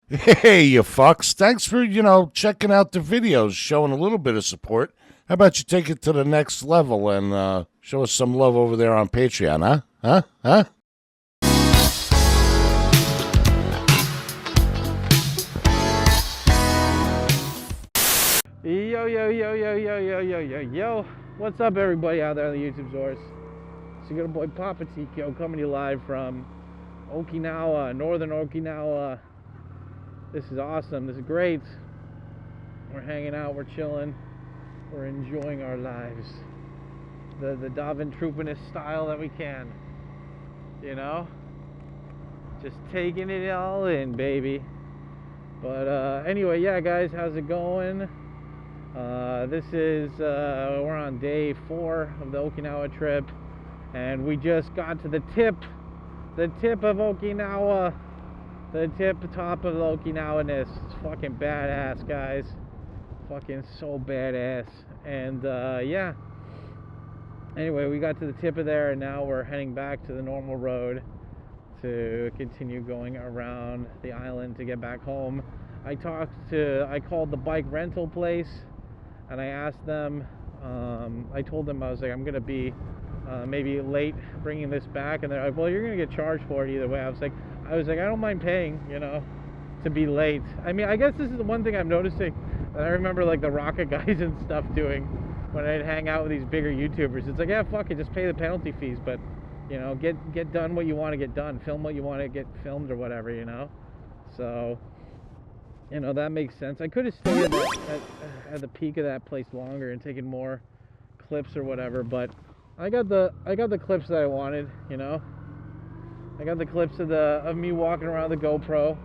Hey, you fucks. Thanks for, checking out the videos, showing a little bit of support. How about you take it to the next level and show us some love over there on Patreon, huh? Huh? Huh? Yo, yo, yo, yo, yo, yo, yo, yo, yo. What's up, everybody out there on the YouTube source? It's your good boy Papa Tkyo coming to you live from Okinawa, northern Okinawa. This is awesome. This is great. We're hanging out, we're chilling, we're enjoying our lives. The Davin Troopinist style that we can. You know? Just taking it all in, baby. But anyway, yeah, guys, how's it going? This is, we're on day 4 of the Okinawa trip, and we just got to the tip of Okinawa, the top of the Okinawa-ness. It's fucking badass, guys. Fucking so badass. And, yeah. Anyway, we got to the tip of there, and now we're heading back to the normal road to continue going around the island to get back home. I called the bike rental place, and I asked them, I told them, I was like, I'm going to be maybe late bringing this back, and they're like, well, you're going to get charged for it either way. I was like, I don't mind paying, to be late. I mean, I guess this is the one thing I'm noticing that I remember, like, the Rocket guys and stuff doing when I'd hang out with these bigger YouTubers. It's like, yeah, fuck it, just pay the penalty fees, but, get done what you want to get done, film what you want to get filmed or whatever, So, that makes sense. I could have stayed at the peak of that place longer and taken more clips or whatever, but I got the clips that I wanted. I got the clips of me walking around the GoPro.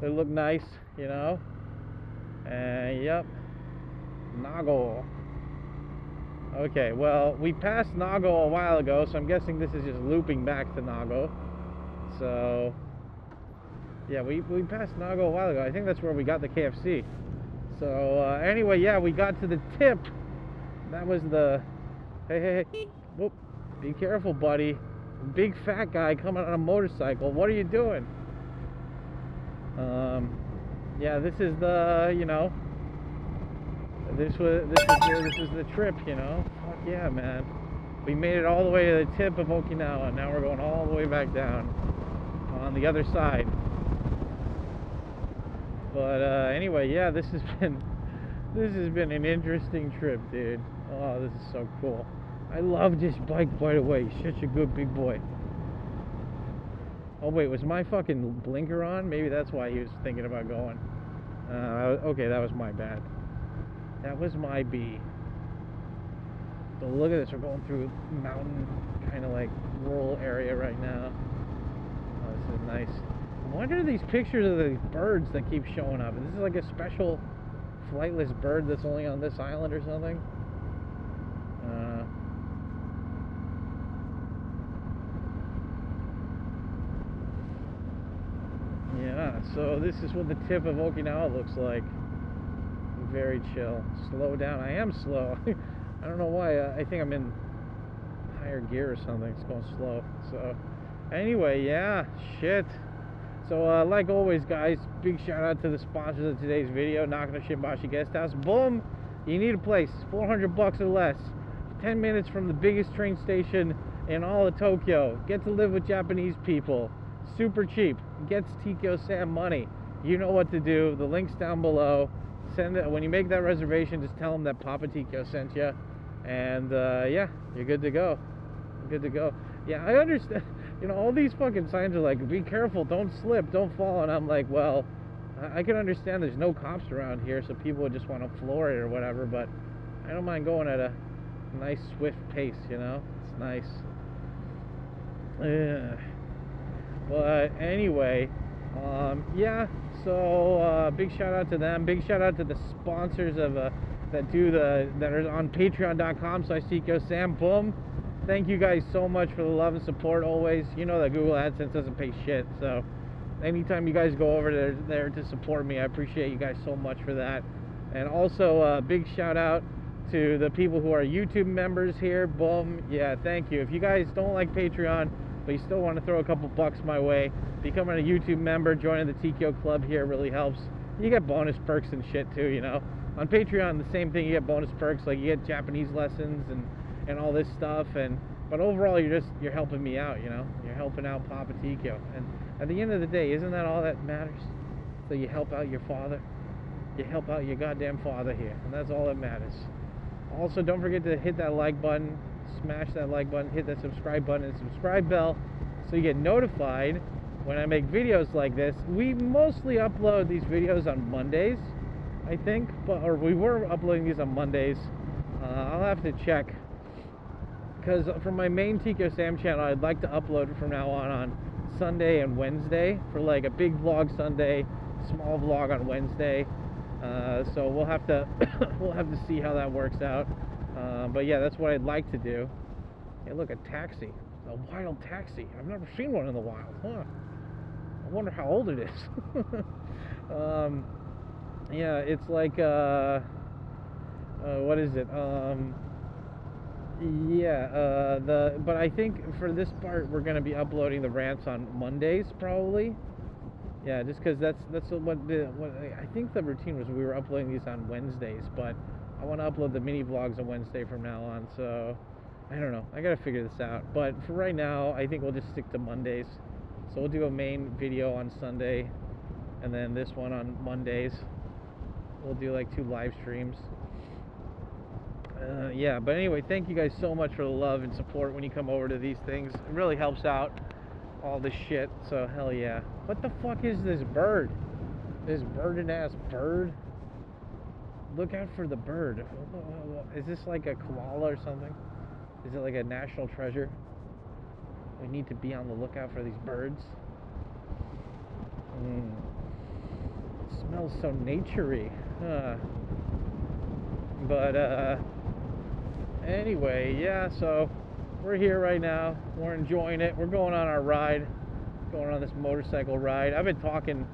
They look nice, and yep, Nago. Okay, well, we passed Nago a while ago, so I'm guessing this is just looping back to Nago. So yeah, we passed Nago a while ago. I think that's where we got the KFC. So anyway, yeah, we got to the tip. That was the... Hey. Whoop. Be careful, buddy. Big fat guy coming on a motorcycle. What are you doing? Yeah, this is the, this is the trip, Fuck yeah, man. We made it all the way to the tip of Okinawa. Now we're going all the way back down on the other side. But anyway, yeah, this has been an interesting trip, dude. Oh, this is so cool. I love this bike, by the way. He's such a good big boy. Oh wait, was my fucking blinker on? Maybe that's why he was thinking about going. Okay, that was my bad. That was my B. So look at this. We're going through mountain, kind of like rural area right now. Oh, this is nice. What are these pictures of the birds that keep showing up? Is this like a special flightless bird that's only on this island or something? Yeah, so this is what the tip of Okinawa looks like. Very chill. Slow down. I am slow. I don't know why. I think I'm in higher gear or something. It's going slow. So anyway, yeah, shit. So, like always, guys, big shout out to the sponsors of today's video, Nakano Shimbashi Guest House. Boom! You need a place, $400 or less. 10 minutes from the biggest train station in all of Tokyo. Get to live with Japanese people. Super cheap. Gets Tkyo Sam money. You know what to do. The link's down below. Send it when you make that reservation. Just tell them that Papa Tkyo sent you, and yeah, you're good to go. Good to go. Yeah, I understand. All these fucking signs are like, be careful, don't slip, don't fall. And I'm like, well, I can understand there's no cops around here, so people would just want to floor it or whatever, but I don't mind going at a nice, swift pace, It's nice. Yeah. But anyway, yeah, so big shout out to them. Big shout out to the sponsors of that are on patreon.com/TkyoSam. Boom. Thank you guys so much for the love and support always. You know that Google AdSense doesn't pay shit, so anytime you guys go over there to support me, I appreciate you guys so much for that. And also big shout out to the people who are YouTube members here. Boom. Yeah, thank you. If you guys don't like Patreon, but you still want to throw a couple bucks my way, becoming a YouTube member, joining the Tkyo club here really helps. You get bonus perks and shit too, you know. On Patreon, the same thing. You get bonus perks, like you get Japanese lessons and all this stuff. But overall, you're helping me out, you know. You're helping out Papa Tkyo. And at the end of the day, isn't that all that matters? So you help out your father. You help out your goddamn father here, and that's all that matters. Also, don't forget to hit that like button, smash that like button, hit that subscribe button and subscribe bell so you get notified when I make videos like this. We mostly upload these videos on Mondays, I think, or we were uploading these on Mondays. I'll have to check, because from my main Tkyo Sam channel, I'd like to upload from now on Sunday and Wednesday, for like a big vlog Sunday, small vlog on Wednesday. So we'll have to see how that works out. But yeah, that's what I'd like to do. Hey, look, a taxi, a wild taxi. I've never seen one in the wild. Huh? I wonder how old it is. Yeah, it's like what is it? Yeah, but I think for this part we're gonna be uploading the rants on Mondays probably. Yeah, just because that's what I think the routine was. We were uploading these on Wednesdays, but I want to upload the mini vlogs on Wednesday from now on. So I don't know. I gotta figure this out. But for right now, I think we'll just stick to Mondays. So we'll do a main video on Sunday, and then this one on Mondays. We'll do like 2 live streams. Yeah, but anyway, thank you guys so much for the love and support when you come over to these things. It really helps out. All this shit, so hell yeah. What the fuck is this bird? This burden-ass bird? Look out for the bird. Is this like a koala or something? Is it like a national treasure? We need to be on the lookout for these birds. It smells so naturey. But anyway, yeah, so we're here right now. We're enjoying it. We're going on our ride, going on this motorcycle ride. I've been talking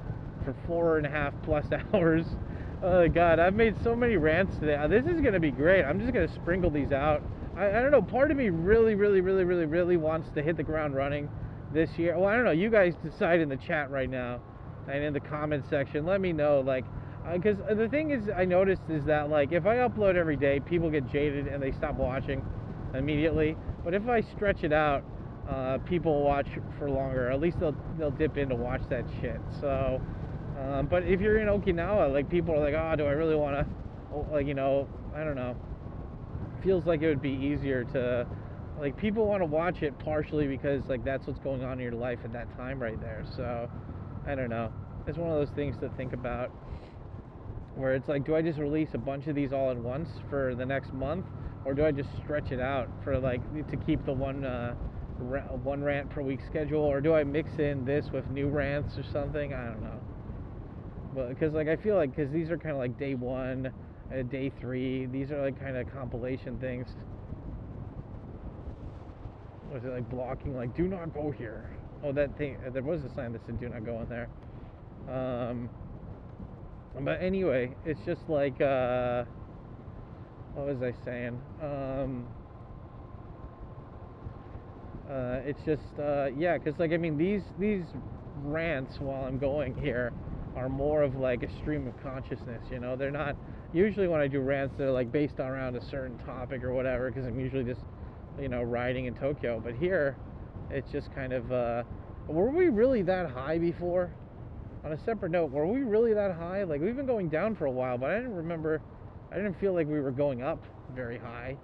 for 4.5+ hours. Oh God, I've made so many rants today. This is gonna be great. I'm just gonna sprinkle these out. I don't know. Part of me really wants to hit the ground running this year. Well, I don't know. You guys decide in the chat right now and in the comment section. Let me know, like, because the thing is, I noticed is that, like, if I upload every day, people get jaded and they stop watching immediately. But if I stretch it out, people will watch for longer. At least they'll dip in to watch that shit. So, but if you're in Okinawa, like, people are like, oh, do I really want to, like, you know, I don't know. Feels like it would be easier to, like, people want to watch it partially because, like, that's what's going on in your life at that time right there. So, I don't know. It's one of those things to think about, where it's like, do I just release a bunch of these all at once for the next month? Or do I just stretch it out for, like, to keep the one rant per week schedule? Or do I mix in this with new rants or something? I don't know. But because, like, I feel like, because these are kind of like day 1, day 3. These are like kind of compilation things. Was it like blocking? Like, do not go here. Oh, that thing. There was a sign that said do not go in there. But anyway, it's just like. What was I saying? It's just, yeah, because, like, I mean, these rants while I'm going here are more of like a stream of consciousness, you know? They're not, usually when I do rants, they're like based around a certain topic or whatever, because I'm usually just, you know, riding in Tokyo. But here, it's just kind of, were we really that high before? On a separate note, were we really that high? Like, we've been going down for a while, but I didn't feel like we were going up very high,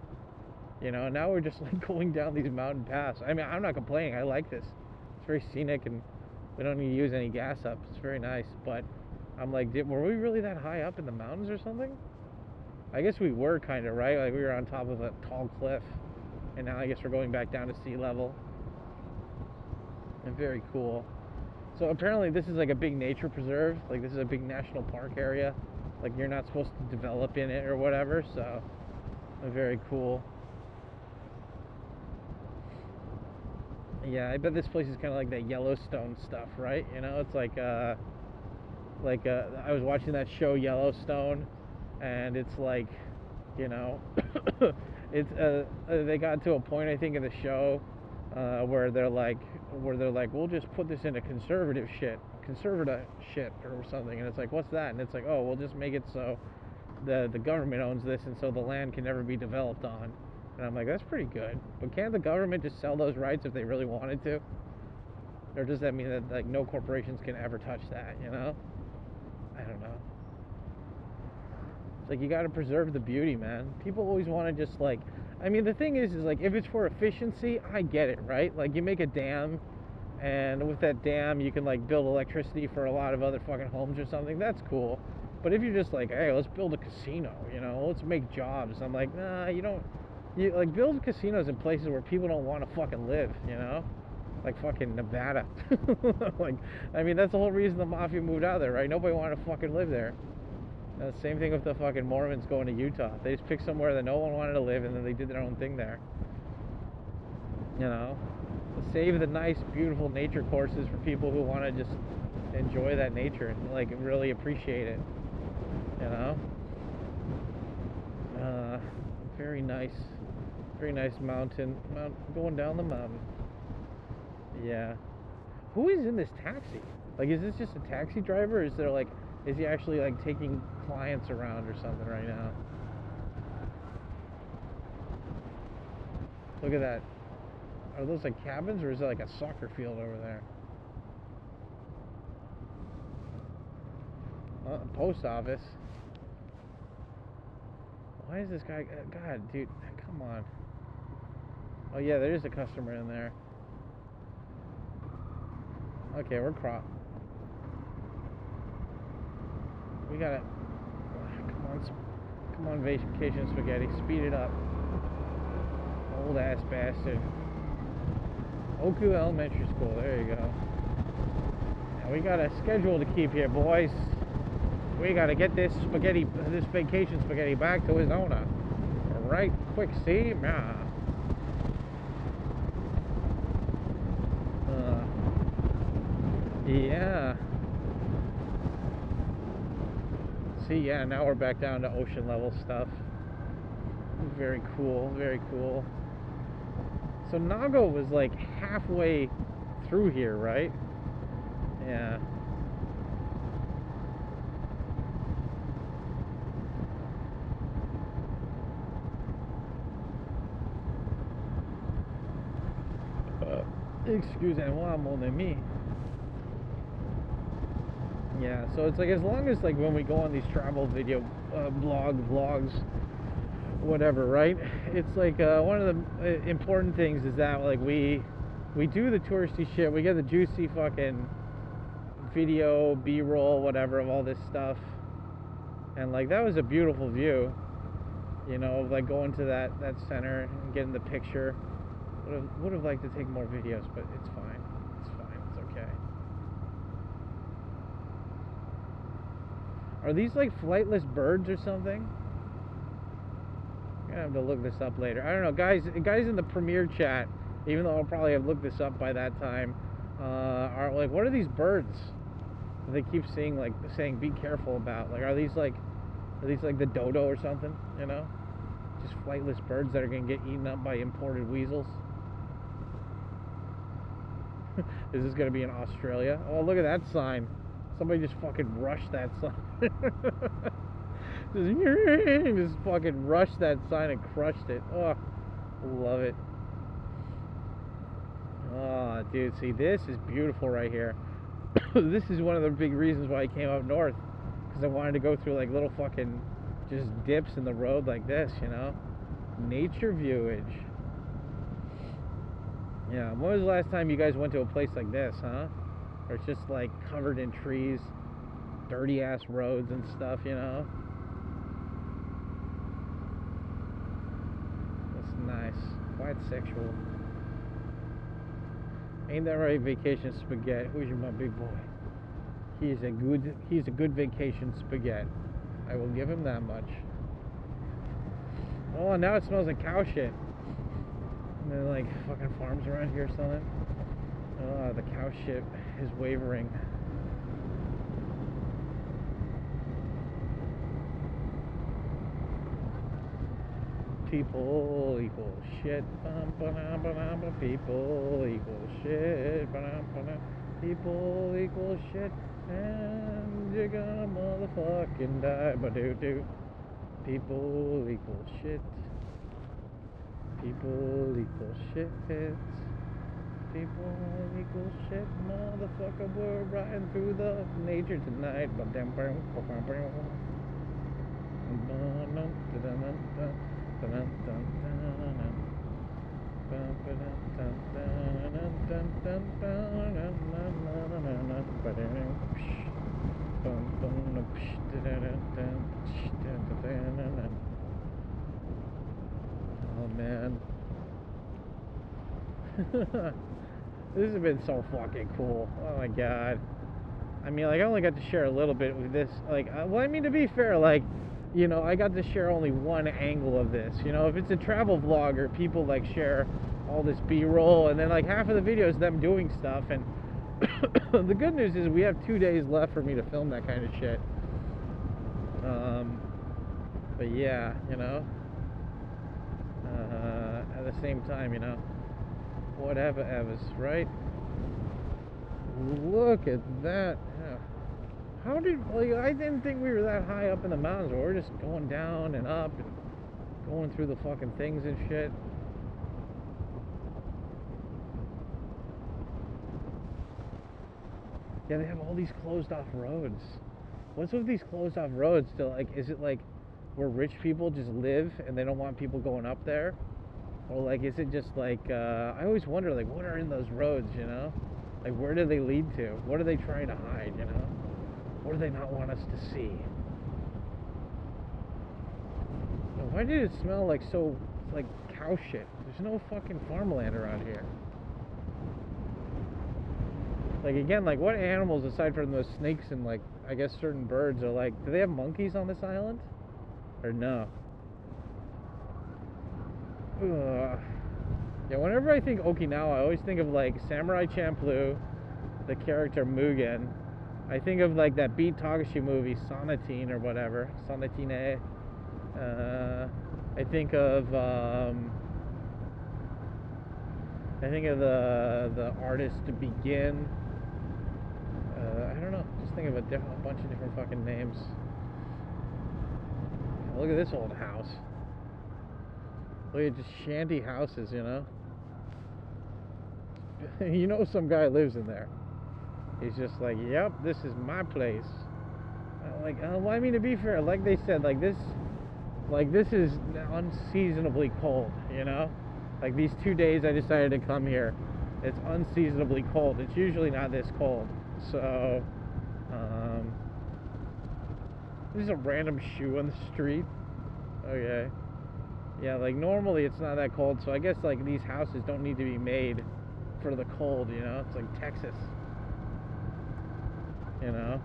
you know. Now we're just like going down these mountain paths. I mean, I'm not complaining. I like this. It's very scenic, and we don't need to use any gas up. It's very nice. But I'm like, were we really that high up in the mountains or something? I guess we were kind of, right? Like, we were on top of a tall cliff, and now I guess we're going back down to sea level. And very cool. So apparently this is like a big nature preserve. Like, this is a big national park area. Like, you're not supposed to develop in it or whatever, so very cool. Yeah, I bet this place is kind of like that Yellowstone stuff, right? You know, it's like I was watching that show Yellowstone, and it's like, you know, it's they got to a point, I think, in the show where they're like, where they're like, we'll just put this into conservative shit or something, and it's like, what's that? And it's like, oh, we'll just make it so the government owns this, and so the land can never be developed on. And I'm like, that's pretty good, but can't the government just sell those rights if they really wanted to? Or does that mean that like no corporations can ever touch that, you know? I don't know. It's like, you got to preserve the beauty, man. People always want to just like, I mean, the thing is like, if it's for efficiency, I get it, right? Like, you make a dam, and with that dam, you can like build electricity for a lot of other fucking homes or something. That's cool. But if you're just like, hey, let's build a casino, you know, let's make jobs. I'm like, nah, you don't. You like build casinos in places where people don't want to fucking live, you know? Like fucking Nevada. Like, I mean, that's the whole reason the mafia moved out there, right? Nobody wanted to fucking live there. Same thing with the fucking Mormons going to Utah. They just picked somewhere that no one wanted to live, and then they did their own thing there. You know? Save the nice, beautiful nature courses for people who want to just enjoy that nature and like really appreciate it. You know? Very nice mountain. Going down the mountain. Yeah. Who is in this taxi? Like, is this just a taxi driver, or is there like, is he actually like taking clients around or something right now? Look at that. Are those like cabins, or is it like a soccer field over there? Post office. Why is this guy? God, dude, come on. Oh yeah, there is a customer in there. Okay, we're cropped. We gotta. Come on, vacation spaghetti, speed it up. Old ass bastard. Oku Elementary School. There you go. Now we got a schedule to keep here, boys. We gotta get this vacation spaghetti back to his owner. All right, quick, see? Nah. Yeah. See, yeah, now we're back down to ocean level stuff. Very cool, very cool. So Nago was like halfway through here, right? Yeah. Excusez-moi, mon ami. Yeah, so it's like, as long as like when we go on these travel video vlogs, whatever, right? It's like one of the important things is that like we do the touristy shit, we get the juicy fucking video, B-roll, whatever, of all this stuff, and like that was a beautiful view, you know, like going to that center and getting the picture. Would have liked to take more videos, but it's fine. It's okay. Are these like flightless birds or something? I'm gonna have to look this up later. I don't know, guys in the Premiere chat, even though I'll probably have looked this up by that time, are like, what are these birds that they keep saying be careful about? Like, are these like the dodo or something, you know? Just flightless birds that are gonna get eaten up by imported weasels? Is this gonna be in Australia? Oh, look at that sign. Somebody just fucking rushed that sign. Just fucking rushed that sign and crushed it. Oh, love it. Oh, dude, see, this is beautiful right here. This is one of the big reasons why I came up north, because I wanted to go through like little fucking just dips in the road like this, you know? Nature viewage. Yeah, when was the last time you guys went to a place like this, huh? Where it's just like covered in trees, dirty ass roads and stuff, you know? That's nice. Quite sexual. Ain't that right, vacation spaghetti? Who's my big boy? He's a good vacation spaghetti. I will give him that much. Oh, now it smells like cow shit. And there are like fucking farms around here or something. Oh, the cow shit is wavering. People equal shit. People equal shit. People equal shit. And you're gonna motherfucking die. Ba-doo-doo. People equal shit. People equal shit. People equal shit. Motherfucker, we're riding through the nature tonight. Oh man. This has been so fucking cool. Oh my god. I mean, like, I only got to share a little bit with this. Like, well, I mean, to be fair, like, you know, I got to share only one angle of this. You know, if it's a travel vlogger, people, like, share all this B-roll, and then, like, half of the video is them doing stuff, and the good news is we have 2 days left for me to film that kind of shit. But yeah, you know, at the same time, you know, whatever, Evers, right? Look at that. Yeah. How did, like, I didn't think we were that high up in the mountains, but we're just going down and up and going through the fucking things and shit. Yeah, they have all these closed off roads. What's with these closed off roads to, like, is it like where rich people just live and they don't want people going up there? Or, like, is it just like, I always wonder, like, what are in those roads, you know? Like, where do they lead to? What are they trying to hide, you know? What do they not want us to see? Why did it smell like so, like, cow shit? There's no fucking farmland around here. Like, again, like, what animals, aside from those snakes and, like, I guess certain birds, are like, do they have monkeys on this island? Or no? Ugh. Yeah, whenever I think Okinawa, I always think of, like, Samurai Champloo, the character Mugen. I think of, like, that Beat Takashi movie, Sonatine or whatever. Sonatine. I think of the artist to begin. I don't know. Just think of a bunch of different fucking names. Look at this old house. Look at just shanty houses, you know. You know, some guy lives in there. He's just like, yep, this is my place. Like, well, I mean, to be fair, like they said, like this is unseasonably cold, you know. Like, these 2 days I decided to come here, it's unseasonably cold. It's usually not this cold. So, there's a random shoe on the street. Okay. Yeah, like, normally it's not that cold, so I guess, like, these houses don't need to be made for the cold, you know? It's like Texas. You know?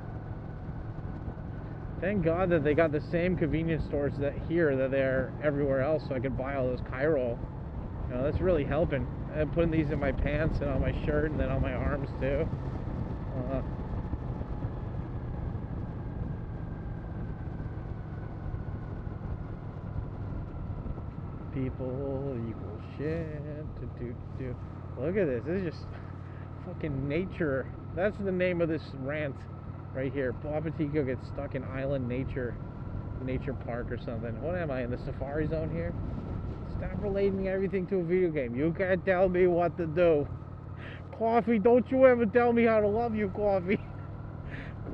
Thank God that they got the same convenience stores that they're everywhere else, so I could buy all those Cairo. You know, that's really helping. I'm putting these in my pants and on my shirt and then on my arms too. People equal shit. Look at this. This is just fucking nature. That's the name of this rant right here. Papa Tkyo gets stuck in island nature park or something. What am I, in the safari zone here? Stop relating everything to a video game. You can't tell me what to do. Coffee, don't you ever tell me how to love you, Coffee.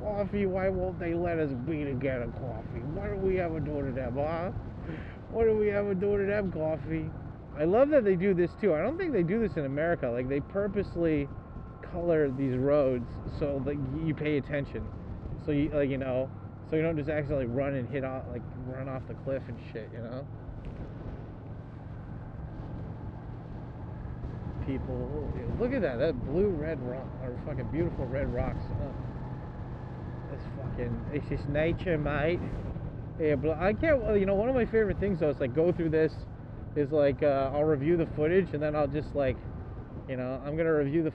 Coffee, why won't they let us be together, Coffee? What do we ever do to them, huh? What do we ever do to them, Coffee? I love that they do this too. I don't think they do this in America. Like, they purposely color these roads so that you pay attention. So you, like, you know, so you don't just accidentally run and run off the cliff and shit, you know? People, look at that blue-red rock, or fucking beautiful red rocks. This is nature, mate. Yeah, but I can't, you know, one of my favorite things though is, like, go through this is, like, I'll review the footage and then I'll just, like, you know, I'm gonna review the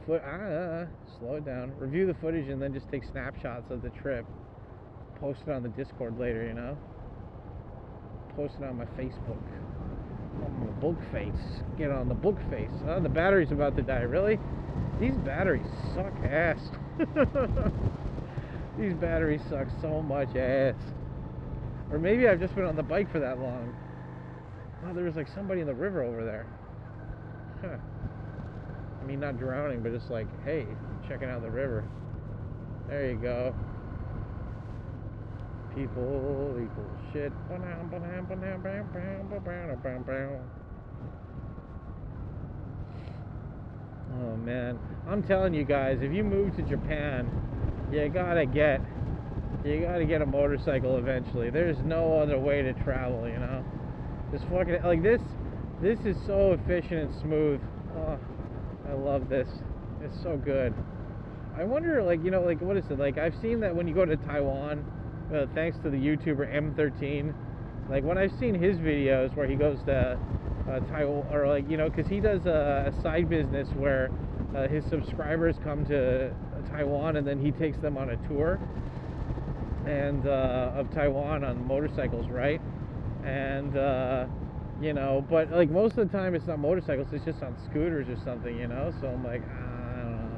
slow it down, review the footage and then just take snapshots of the trip, post it on the Discord later, you know, post it on my Facebook. On the book face. Get on the book face. Oh, the battery's about to die. Really? These batteries suck ass. These batteries suck so much ass. Or maybe I've just been on the bike for that long. Oh, there was like somebody in the river over there. Huh. I mean, not drowning, but just like, hey, checking out the river. There you go. People equal shit. Oh man, I'm telling you guys, if you move to Japan, you gotta get a motorcycle eventually. There's no other way to travel, you know. Just fucking like this is so efficient and smooth. Oh, I love this. It's so good. I wonder, like, you know, like, what is it? Like, I've seen that when you go to Taiwan, thanks to the YouTuber M13, like, when I've seen his videos where he goes to Taiwan, or, like, you know, because he does a side business where his subscribers come to Taiwan and then he takes them on a tour and of Taiwan on motorcycles, right? And, you know, but, like, most of the time it's not motorcycles, it's just on scooters or something, you know? So I'm like, I don't know.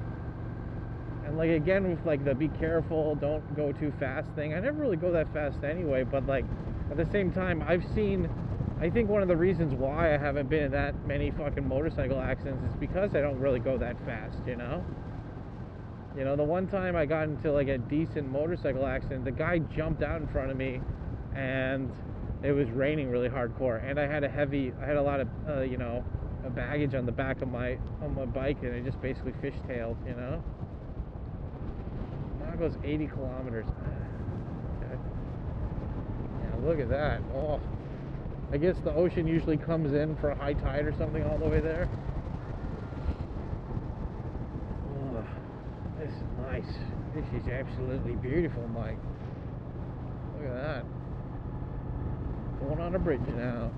And, like, again, with, like, the be careful, don't go too fast thing, I never really go that fast anyway, but, like, at the same time, I think one of the reasons why I haven't been in that many fucking motorcycle accidents is because I don't really go that fast, you know? You know, the one time I got into, like, a decent motorcycle accident, the guy jumped out in front of me, and it was raining really hardcore, and I had a lot of, you know, baggage on the back of my bike, and it just basically fishtailed, you know? Now it goes 80 kilometers. Okay. Yeah, look at that. Oh, I guess the ocean usually comes in for a high tide or something all the way there. Oh, this is nice. This is absolutely beautiful, Mike. Look at that. Going on a bridge now.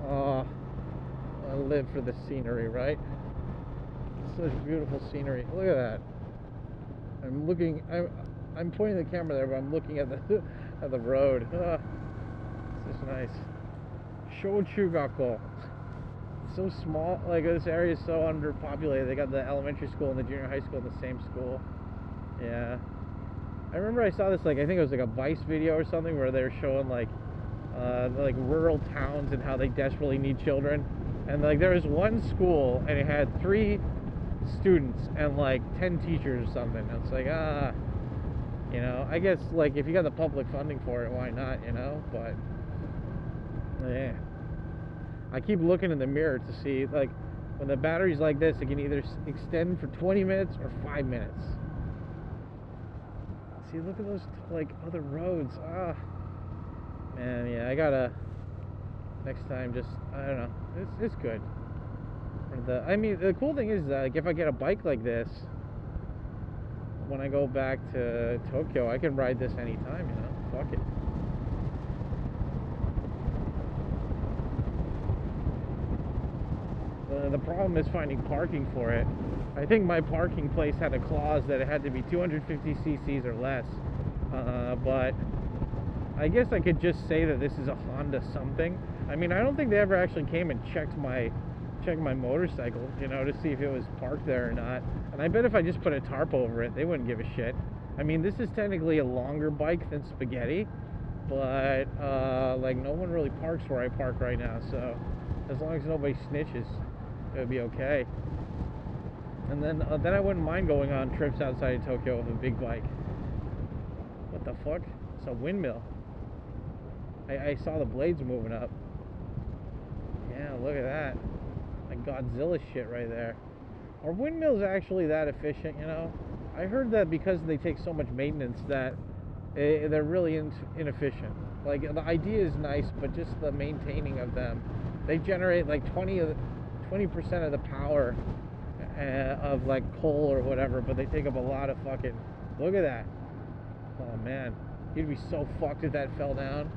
Oh, I live for the scenery, right? Such beautiful scenery. Look at that. I'm pointing the camera there, but I'm looking at the road. Oh, this is nice. Shochugako. So small. Like, this area is so underpopulated. They got the elementary school and the junior high school in the same school. Yeah. I remember I saw this, like, I think it was like a Vice video or something where they were showing like rural towns and how they desperately need children. And like there was one school and it had 3 students and like 10 teachers or something. And it's like, you know, I guess like if you got the public funding for it, why not, you know? But yeah. I keep looking in the mirror to see, like, when the battery's like this, it can either extend for 20 minutes or 5 minutes. See, look at those, like, other roads. Ah, man, yeah, I gotta, next time, just, I don't know, it's good. I mean, the cool thing is, like, if I get a bike like this, when I go back to Tokyo, I can ride this anytime, you know, fuck it. The problem is finding parking for it. I think my parking place had a clause that it had to be 250 cc's or less. But I guess I could just say that this is a Honda something. I mean, I don't think they ever actually came and checked my motorcycle, you know, to see if it was parked there or not. And I bet if I just put a tarp over it, they wouldn't give a shit. I mean, this is technically a longer bike than Spaghetti, but like, no one really parks where I park right now, so as long as nobody snitches, it would be okay. And then I wouldn't mind going on trips outside of Tokyo with a big bike. What the fuck? It's a windmill. I saw the blades moving up. Yeah, look at that. Like Godzilla shit right there. Are windmills actually that efficient, you know? I heard that because they take so much maintenance that they're really inefficient. Like, the idea is nice, but just the maintaining of them. They generate like 20% of the power of like coal or whatever, but they take up a lot of fucking, look at that. Oh man, you'd be so fucked if that fell down.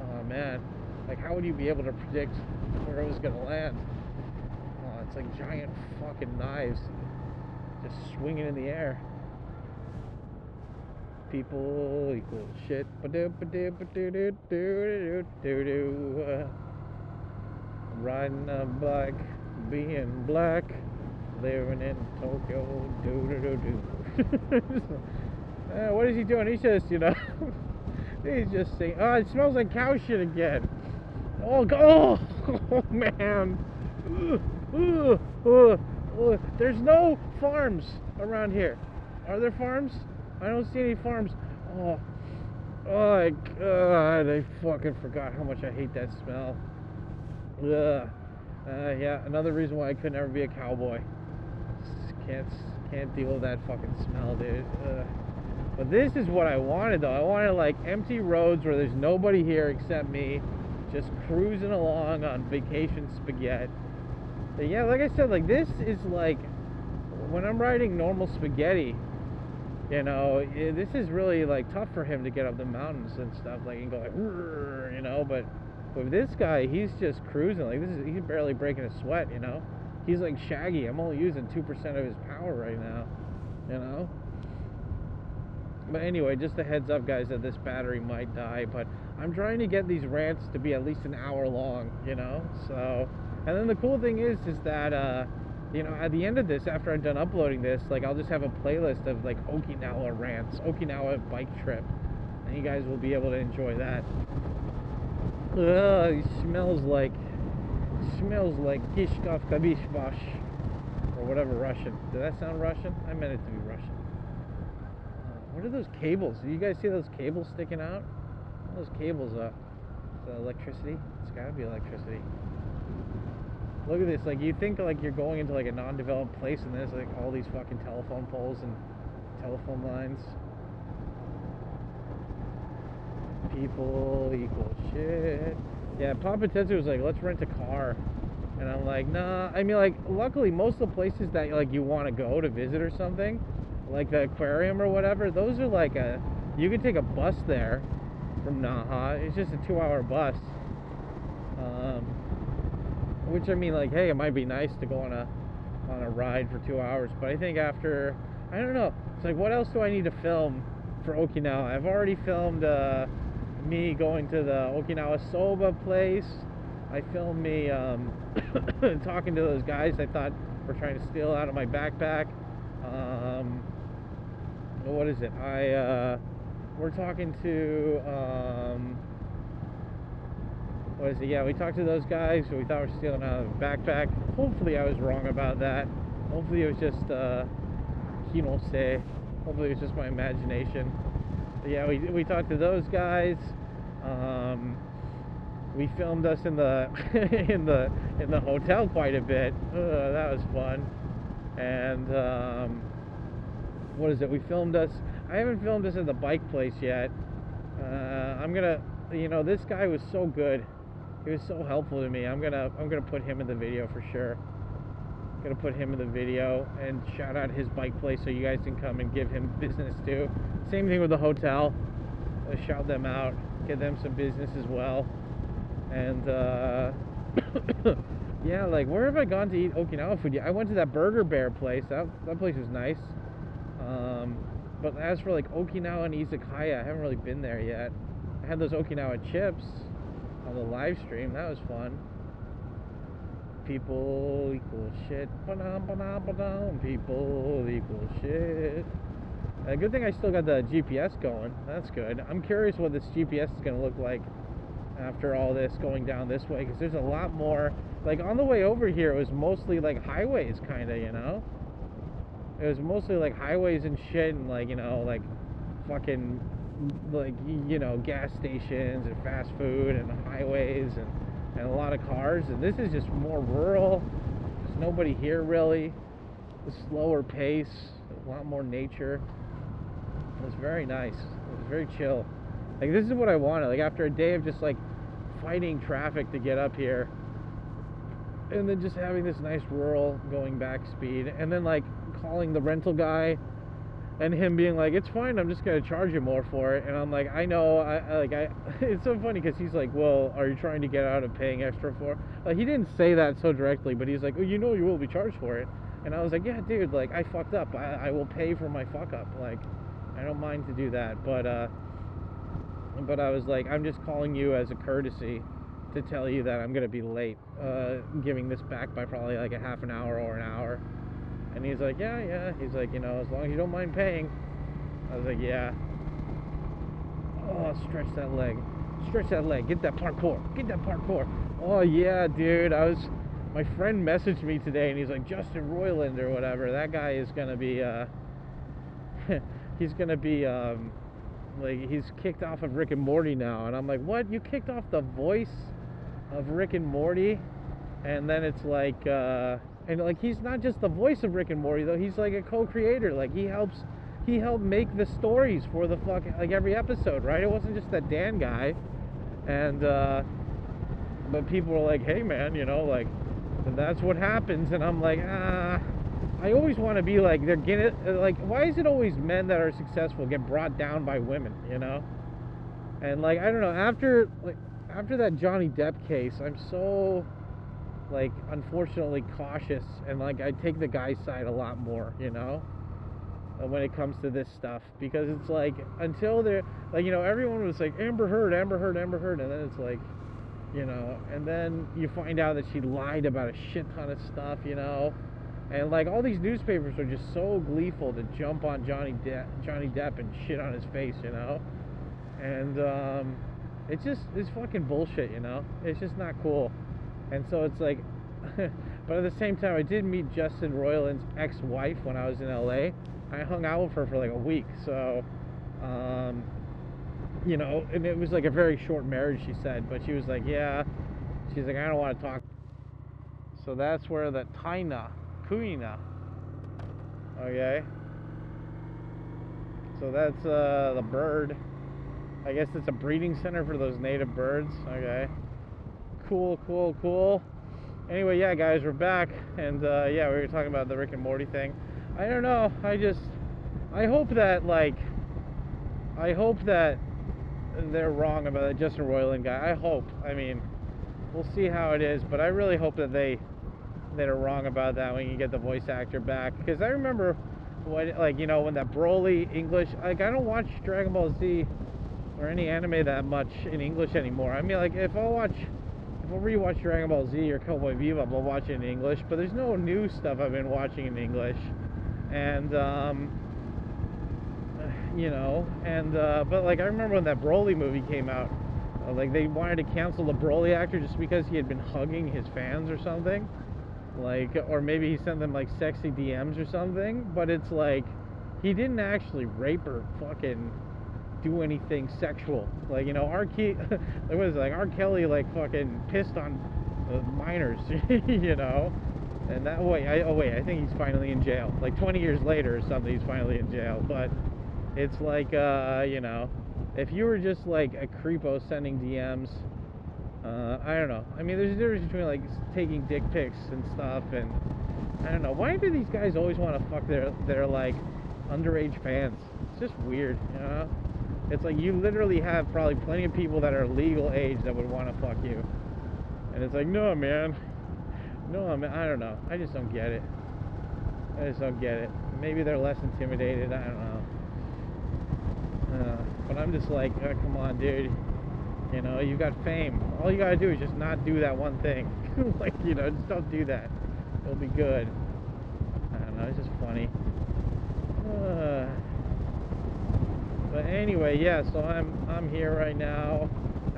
Oh man, like, how would you be able to predict where it was gonna land? Oh, it's like giant fucking knives just swinging in the air. People equal shit. Riding a bike, being black, living in Tokyo, do. What is he doing? He's just, he's just saying, oh, it smells like cow shit again. Oh, oh man. There's no farms around here. Are there farms? I don't see any farms. Oh my God, I fucking forgot how much I hate that smell. Yeah, another reason why I could never be a cowboy. Can't deal with that fucking smell, dude. But this is what I wanted, though. I wanted like empty roads where there's nobody here except me, just cruising along on vacation spaghetti. But yeah, like I said, like this is like when I'm riding normal spaghetti. This is really like tough for him to get up the mountains and stuff, like, and go like, but with this guy, he's just cruising. Like he's barely breaking a sweat, He's like Shaggy. I'm only using 2% of his power right now, But anyway, just a heads up, guys, that this battery might die. But I'm trying to get these rants to be at least an hour long, So, and then the cool thing is that at the end of this, after I'm done uploading this, like I'll just have a playlist of like Okinawa rants, Okinawa bike trip, and you guys will be able to enjoy that. It smells like Kishkov Kabishbash or whatever Russian. Did that sound Russian? I meant it to be Russian. What are those cables? Do you guys see those cables sticking out? What are those cables up? Is that electricity? It's gotta be electricity. Look at this, like you think like you're going into like a non-developed place and there's like all these fucking telephone poles and telephone lines. People equal shit. Yeah, Papa Tetsu was like, let's rent a car. And I'm like, nah. I mean, like, luckily most of the places that like you want to go to visit or something, like the aquarium or whatever, those are like you can take a bus there from Naha. It's just a 2-hour bus. Which, I mean, like, hey, it might be nice to go on a ride for 2 hours, but I think after, I don't know, it's like, what else do I need to film for Okinawa? I've already filmed me going to the Okinawa soba place. I filmed me talking to those guys I thought were trying to steal out of my backpack. What is it? We're talking to what is it? Yeah, we talked to those guys who we thought were stealing out of the backpack. Hopefully I was wrong about that. Hopefully it was just kinose. Hopefully it was just my imagination. But yeah, we talked to those guys. We filmed us in the in the hotel quite a bit. That was fun. And what is it? We filmed us. I haven't filmed us at the bike place yet. I'm gonna, this guy was so good. He was so helpful to me. I'm gonna put him in the video for sure. Gonna put him in the video and shout out his bike place so you guys can come and give him business too. Same thing with the hotel. Shout them out, get them some business as well. And yeah, like, where have I gone to eat Okinawa food yet? I went to that Burger Bear place. That place was nice. But as for like Okinawa and Izakaya, I haven't really been there yet. I had those Okinawa chips on the live stream. That was fun. People equal shit. People equal shit. Good thing I still got the GPS going. That's good. I'm curious what this GPS is going to look like after all this going down this way, because there's a lot more. Like, on the way over here, it was mostly like highways, kind of, It was mostly like highways and shit, and like, like fucking, like, gas stations and fast food and highways and a lot of cars. And this is just more rural. There's nobody here really. A slower pace, a lot more nature. It was very nice. It was very chill. Like, this is what I wanted. Like, after a day of just like fighting traffic to get up here, and then just having this nice rural going back speed, and then like calling the rental guy and him being like, it's fine, I'm just gonna charge you more for it. And I'm like, I know, I it's so funny because he's like, well, are you trying to get out of paying extra for it? Like, he didn't say that so directly, but he's like, oh, you will be charged for it. And I was like, yeah, dude, like, I fucked up. I will pay for my fuck up. Like, I don't mind to do that. But I was like, I'm just calling you as a courtesy to tell you that I'm gonna be late, giving this back by probably like a half an hour or an hour. And he's like, yeah. He's like, you know, as long as you don't mind paying. I was like, yeah. Oh, stretch that leg. Stretch that leg. Get that parkour. Get that parkour. Oh, yeah, dude. My friend messaged me today, and he's like, Justin Roiland or whatever. That guy is going to be, he's going to be, like, he's kicked off of Rick and Morty now. And I'm like, what? You kicked off the voice of Rick and Morty? And then it's like, and like, he's not just the voice of Rick and Morty, though. He's like a co-creator. Like, he helped make the stories for the fucking, like, every episode, right? It wasn't just that Dan guy. And but people were like, hey man, you know, like, that's what happens. And I'm like, I always want to be like, they're getting, like, why is it always men that are successful get brought down by women, you know? And like, I don't know, after that Johnny Depp case, I'm so, like, unfortunately cautious, and like, I take the guy's side a lot more, you know, when it comes to this stuff, because it's like, until they're like, you know, everyone was like, Amber Heard, and then it's like, you know, and then you find out that she lied about a shit ton of stuff, you know, and like, all these newspapers are just so gleeful to jump on Johnny Depp and shit on his face, you know, and it's fucking bullshit, you know, it's just not cool. And so it's like, but at the same time, I did meet Justin Roiland's ex-wife when I was in LA. I hung out with her for like a week, so, you know, and it was like a very short marriage, she said, but she was like, yeah, she's like, I don't want to talk. So that's where the Kuina, okay, so that's the bird. I guess it's a breeding center for those native birds, okay. Cool. Anyway, yeah, guys, we're back, and yeah, we were talking about the Rick and Morty thing. I don't know, I hope that they're wrong about the Justin Roiland guy. I hope. I mean, we'll see how it is, but I really hope that they're wrong about that when you get the voice actor back, because I remember when, like, you know, when that Broly English, like, I don't watch Dragon Ball Z or any anime that much in English anymore. I mean, like, if I'll rewatch Dragon Ball Z or Cowboy Bebop, I'll watch it in English, but there's no new stuff I've been watching in English. And you know, and but like, I remember when that Broly movie came out, like, they wanted to cancel the Broly actor just because he had been hugging his fans or something, like, or maybe he sent them like sexy DMs or something. But it's like, he didn't actually rape or fucking do anything sexual. Like, you know, R. Kelly, like, fucking pissed on minors, you know. And that way, I think he's finally in jail. Like 20 years later or something, he's finally in jail. But it's like, you know, if you were just like a creepo sending DMs, I don't know. I mean, there's a difference between like taking dick pics and stuff, and I don't know. Why do these guys always want to fuck their like underage fans? It's just weird, you know. It's like, you literally have probably plenty of people that are legal age that would want to fuck you, and it's like, no man, I don't know. I just don't get it. Maybe they're less intimidated. I don't know. But I'm just like, oh, come on, dude. You know, you got fame. All you gotta do is just not do that one thing. Like, you know, just don't do that. It'll be good. I don't know. It's just funny. But anyway, yeah. So I'm here right now.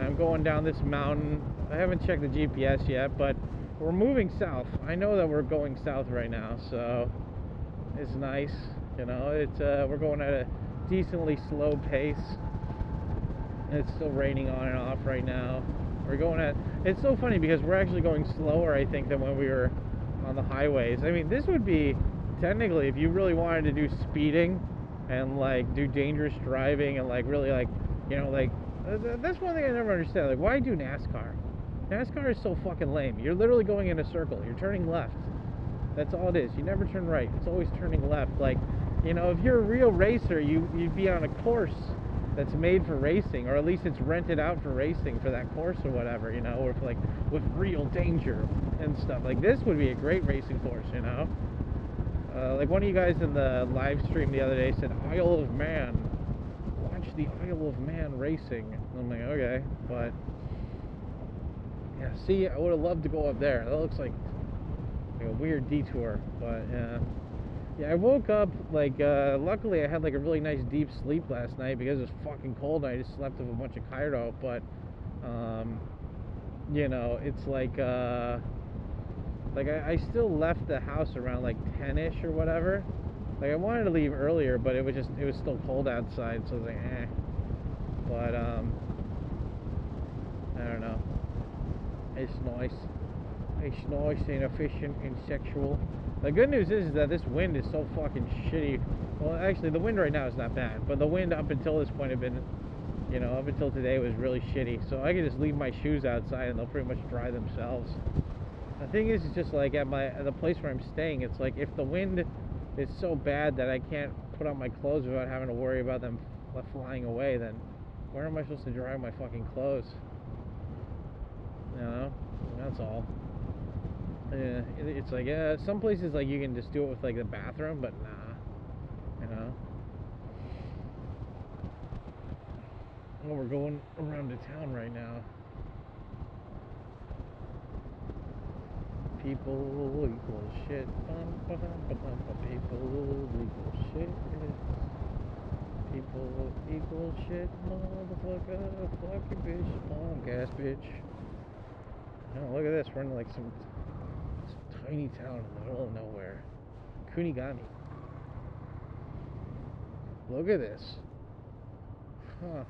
I'm going down this mountain. I haven't checked the GPS yet, but we're moving south. I know that we're going south right now, so it's nice. You know, it's we're going at a decently slow pace. It's still raining on and off right now. It's so funny because we're actually going slower, I think, than when we were on the highways. I mean, this would be technically, if you really wanted to do speeding and like do dangerous driving and like really, like, you know, like, that's one thing I never understand. Like, why do NASCAR? NASCAR is so fucking lame. You're literally going in a circle. You're turning left. That's all it is. You never turn right. It's always turning left. Like, you know, if you're a real racer, you'd be on a course that's made for racing, or at least it's rented out for racing for that course or whatever, you know, or if, like, with real danger and stuff. Like, this would be a great racing course, you know. Like, one of you guys in the live stream the other day said, Isle of Man. Watch the Isle of Man racing. I'm like, okay, but Yeah, see, I would have loved to go up there. That looks like a weird detour, but yeah, I woke up like luckily I had like a really nice deep sleep last night because it was fucking cold and I just slept with a bunch of Cairo, but you know, it's like I still left the house around like 10ish or whatever. Like I wanted to leave earlier, but it was still cold outside, so I was like, eh. But I don't know. It's nice. It's nice and efficient and sexual. The good news is that this wind is so fucking shitty. Well, actually, the wind right now is not bad, but the wind up until this point had been, you know, up until today was really shitty. So I could just leave my shoes outside and they'll pretty much dry themselves. The thing is, it's just like at the place where I'm staying, it's like if the wind is so bad that I can't put on my clothes without having to worry about them flying away, then where am I supposed to dry my fucking clothes? You know, that's all. Yeah, it's like some places like you can just do it with like the bathroom, but nah, you know. Well, we're going around the town right now. People equal shit. People equal shit. People equal shit, motherfucker. Fuck your bitch, punk ass bitch. Oh, look at this. We're in like some tiny town in the middle of nowhere. Kunigami. Look at this. Huh.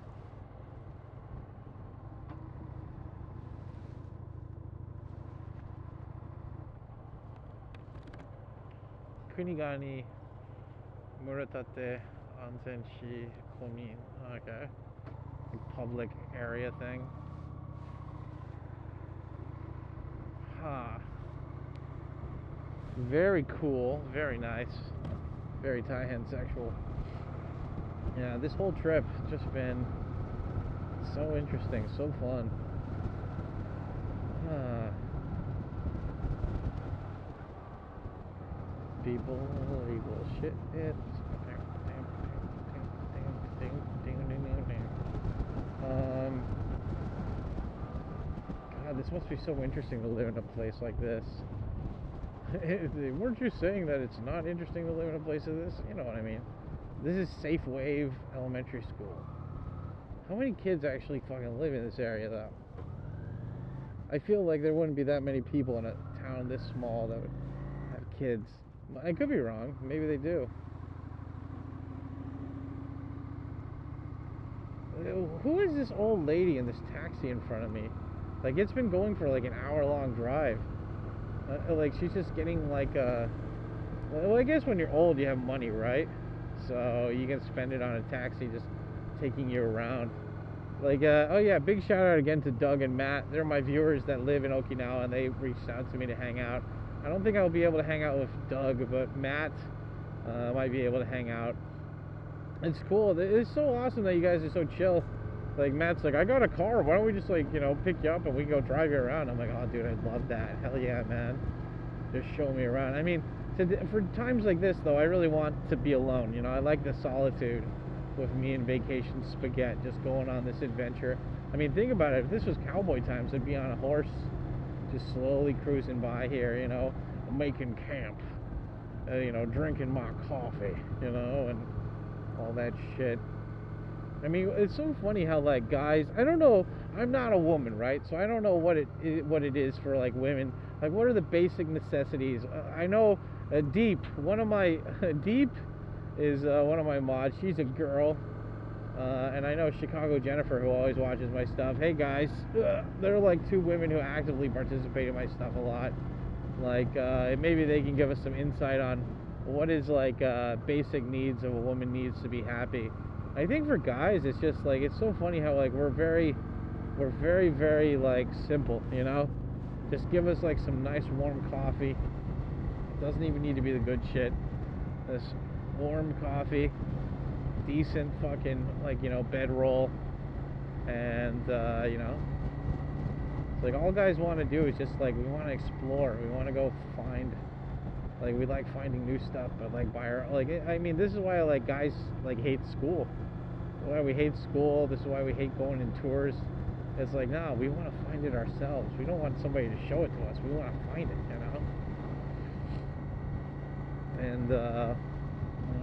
Kunigami Muratate Anzenshi Komin. Okay. Public area thing. Huh. Very cool. Very nice. Very tie-in sexual. Yeah, this whole trip has just been so interesting, so fun. People equal shit. God, this must be so interesting to live in a place like this. Weren't you saying that it's not interesting to live in a place like this? You know what I mean. This is Safe Wave Elementary School. How many kids actually fucking live in this area, though? I feel like there wouldn't be that many people in a town this small that would have kids. I could be wrong. Maybe they do. Who is this old lady in this taxi in front of me? Like, it's been going for like an hour-long drive. Like, she's just getting like a... Well, I guess when you're old, you have money, right? So you can spend it on a taxi just taking you around. Like, oh yeah, big shout out again to Doug and Matt. They're my viewers that live in Okinawa, and they reached out to me to hang out. I don't think I'll be able to hang out with Doug, but Matt might be able to hang out. It's cool. It's so awesome that you guys are so chill. Like, Matt's like, I got a car. Why don't we just, like, you know, pick you up and we can go drive you around? I'm like, oh, dude, I'd love that. Hell yeah, man. Just show me around. I mean, for times like this, though, I really want to be alone. You know, I like the solitude with me and Vacation Spaghetti just going on this adventure. I mean, think about it. If this was cowboy times, I'd be on a horse just slowly cruising by here, you know, making camp, you know, drinking my coffee, you know, and all that shit. I mean, it's so funny how, like, guys, I don't know, I'm not a woman, right? So I don't know what it is for, like, women. Like, what are the basic necessities? I know Deep, Deep is one of my mods. She's a girl. And I know Chicago Jennifer, who always watches my stuff. Hey, guys, there are, like, two women who actively participate in my stuff a lot. Like, maybe they can give us some insight on what is, like, basic needs of a woman needs to be happy. I think for guys, it's just like, it's so funny how, like, we're very, very, like, simple, you know? Just give us, like, some nice warm coffee. It doesn't even need to be the good shit. This warm coffee, decent fucking, like, you know, bedroll, and, you know, it's like all guys want to do is just, like, we want to explore. We want to go find, like, we like finding new stuff, but, like, by our, like, I mean, this is why, like, guys, like, hate school. Why we hate school. This is why we hate going in tours. It's like, no, we want to find it ourselves. We don't want somebody to show it to us. We want to find it, you know. And I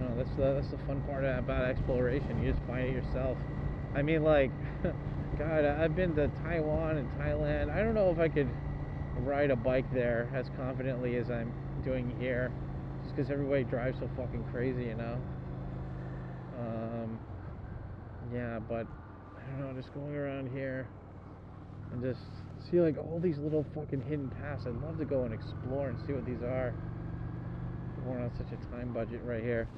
don't know. That's the fun part about exploration. You just find it yourself. I mean, like, God, I've been to Taiwan and Thailand. I don't know if I could ride a bike there as confidently as I'm doing here, just because everybody drives so fucking crazy, you know. Yeah, but I don't know. Just going around here and just see like all these little fucking hidden paths. I'd love to go and explore and see what these are. We're on such a time budget right here,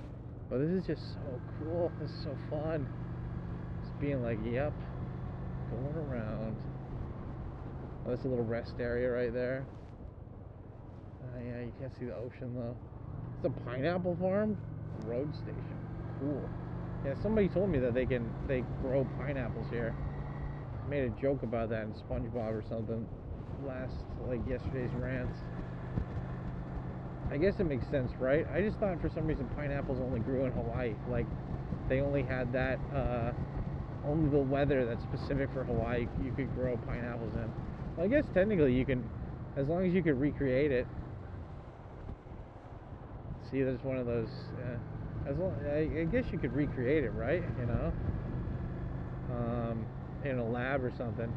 but this is just so cool. This is so fun. Just being like, yep, going around. Oh, there's a little rest area right there. Yeah, you can't see the ocean though. It's a pineapple farm, road station. Cool. Yeah, somebody told me that they grow pineapples here. I made a joke about that in SpongeBob or something yesterday's rant. I guess it makes sense, right? I just thought for some reason pineapples only grew in Hawaii. Like, they only had that, only the weather that's specific for Hawaii you could grow pineapples in. Well, I guess technically you can, as long as you could recreate it. See, there's one of those, I guess you could recreate it, right? You know? In a lab or something.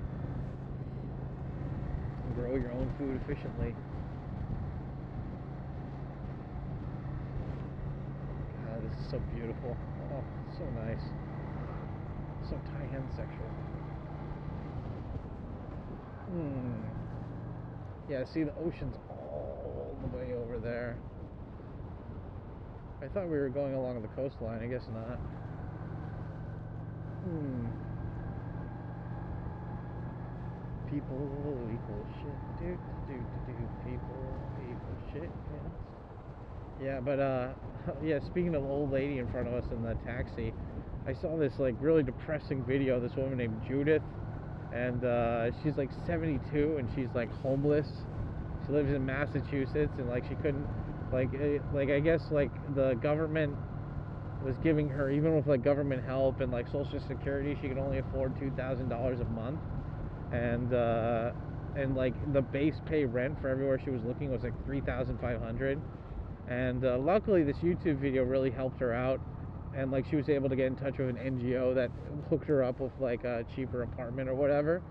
Grow your own food efficiently. This is so beautiful. Oh, so nice. So tie-in sexual. Yeah, see, the ocean's all the way over there. I thought we were going along the coastline. I guess not. People equal shit. People equal shit. Yeah, but yeah, speaking of old lady in front of us in the taxi, I saw this like really depressing video of this woman named Judith, and she's like 72 and she's like homeless. She lives in Massachusetts, and like she couldn't like I guess like the government was giving her, even with like government help and like Social Security, she could only afford $2,000 a month, and like the base pay rent for everywhere she was looking was like $3,500. And luckily this YouTube video really helped her out, and like she was able to get in touch with an NGO that hooked her up with like a cheaper apartment or whatever,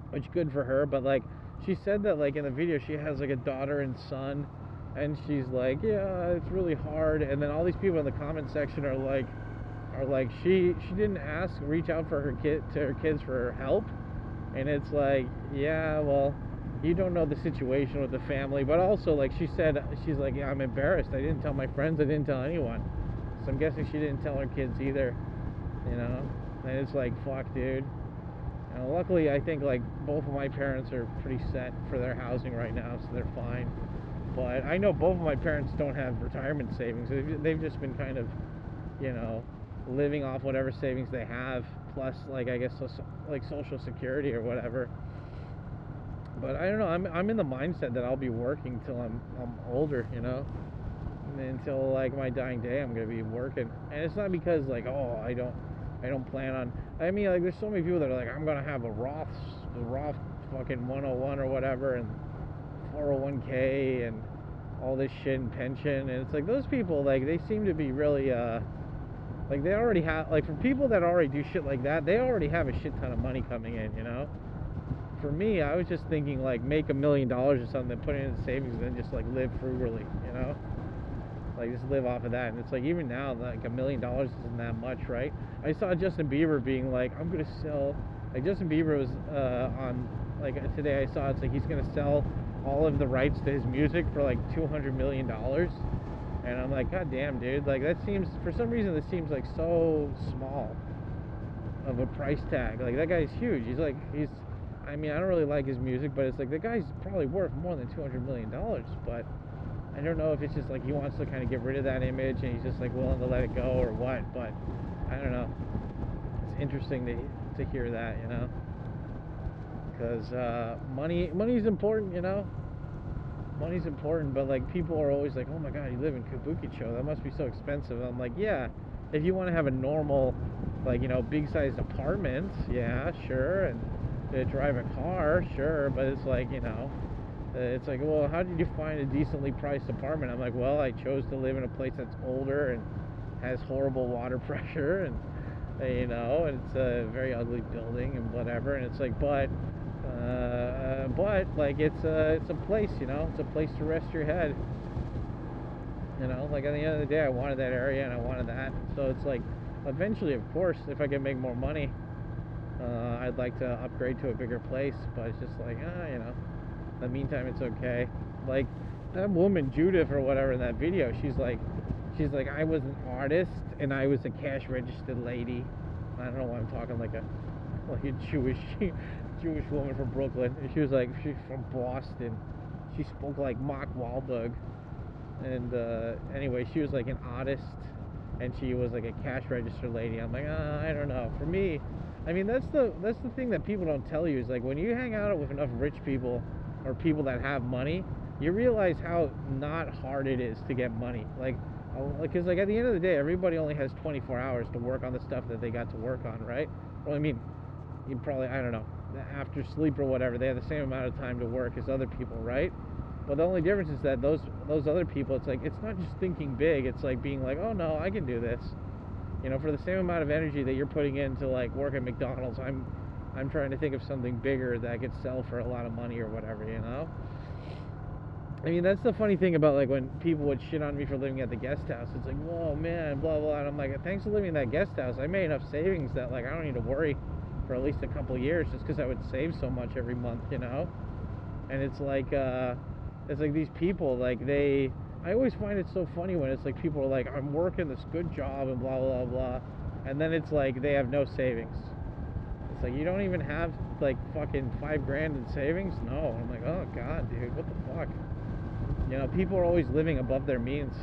which good for her. But like she said that like in the video she has like a daughter and son, and she's like, yeah, it's really hard. And then all these people in the comment section are like she didn't reach out for her kids for help. And it's like, yeah, well, you don't know the situation with the family. But also, like she said, she's like, yeah, I'm embarrassed. I didn't tell my friends. I didn't tell anyone. So I'm guessing she didn't tell her kids either, you know. And it's like, fuck, dude. And luckily, I think like both of my parents are pretty set for their housing right now, so they're fine. But I know both of my parents don't have retirement savings. They've just been kind of, you know, living off whatever savings they have, plus like I guess like Social Security or whatever. But I don't know. I'm in the mindset that I'll be working till I'm older, you know, until like my dying day. I'm gonna be working, and it's not because like, oh, I don't plan on. I mean, like there's so many people that are like, I'm gonna have the Roth fucking 101 or whatever, and 401k and all this shit and pension, and it's like those people, like they seem to be really like they already have, like for people that already do shit like that, they already have a shit ton of money coming in, you know. For me, I was just thinking like make $1 million or something, put it into savings, and then just like live frugally, you know, like just live off of that. And it's like even now, like $1 million isn't that much, right? I saw Justin Bieber being like, I'm gonna sell, like Justin Bieber was on like today I saw it's like he's gonna sell all of the rights to his music for like $200 million. And I'm like, god damn, dude, like that seems, for some reason this seems like so small of a price tag. Like that guy's huge. He's I mean, I don't really like his music, but it's like the guy's probably worth more than $200 million. But I don't know if it's just like he wants to kind of get rid of that image and he's just like willing to let it go or what. But I don't know. It's interesting to hear that, you know, because money's important, you know. Money's important, but like people are always like, oh my god, you live in Kabukicho, that must be so expensive. I'm like, yeah, if you want to have a normal, Like, you know, big sized apartments, yeah, sure, and to drive a car, sure, but it's like, you know, it's like, well, how did you find a decently priced apartment? I'm like, well, I chose to live in a place that's older and has horrible water pressure, and you know, and it's a very ugly building and whatever, and it's like, but like it's a place, you know, it's a place to rest your head, you know, like at the end of the day, I wanted that area and I wanted that, so it's like, eventually, of course, if I can make more money, I'd like to upgrade to a bigger place, but it's just like, you know, in the meantime, it's okay. Like, that woman, Judith, or whatever, in that video, she's like, I was an artist, and I was a cash-registered lady. I don't know why I'm talking like a Jewish woman from Brooklyn. And she was like, she's from Boston. She spoke like Mark Wahlberg. And anyway, she was like an artist, and she was like a cash register lady. I'm like, I don't know. For me, I mean, that's the thing that people don't tell you, is like, when you hang out with enough rich people or people that have money, you realize how not hard it is to get money. Like, because like at the end of the day, everybody only has 24 hours to work on the stuff that they got to work on, right? Well, I mean, you probably, I don't know, after sleep or whatever, they have the same amount of time to work as other people, right? But the only difference is that those other people, it's like, it's not just thinking big, it's like being like, oh no, I can do this. You know, for the same amount of energy that you're putting into like work at McDonald's, I'm trying to think of something bigger that I could sell for a lot of money or whatever, you know? I mean, that's the funny thing about, like, when people would shit on me for living at the guest house. It's like, whoa, man, blah, blah. And I'm like, thanks for living in that guest house. I made enough savings that, like, I don't need to worry for at least a couple of years, just because I would save so much every month, you know? And it's like these people, like, I always find it so funny when it's like people are like, I'm working this good job and blah, blah, blah. And then it's like they have no savings. It's like, you don't even have, like, fucking $5,000 in savings? No. I'm like, oh, God, dude, what the fuck? You know, people are always living above their means.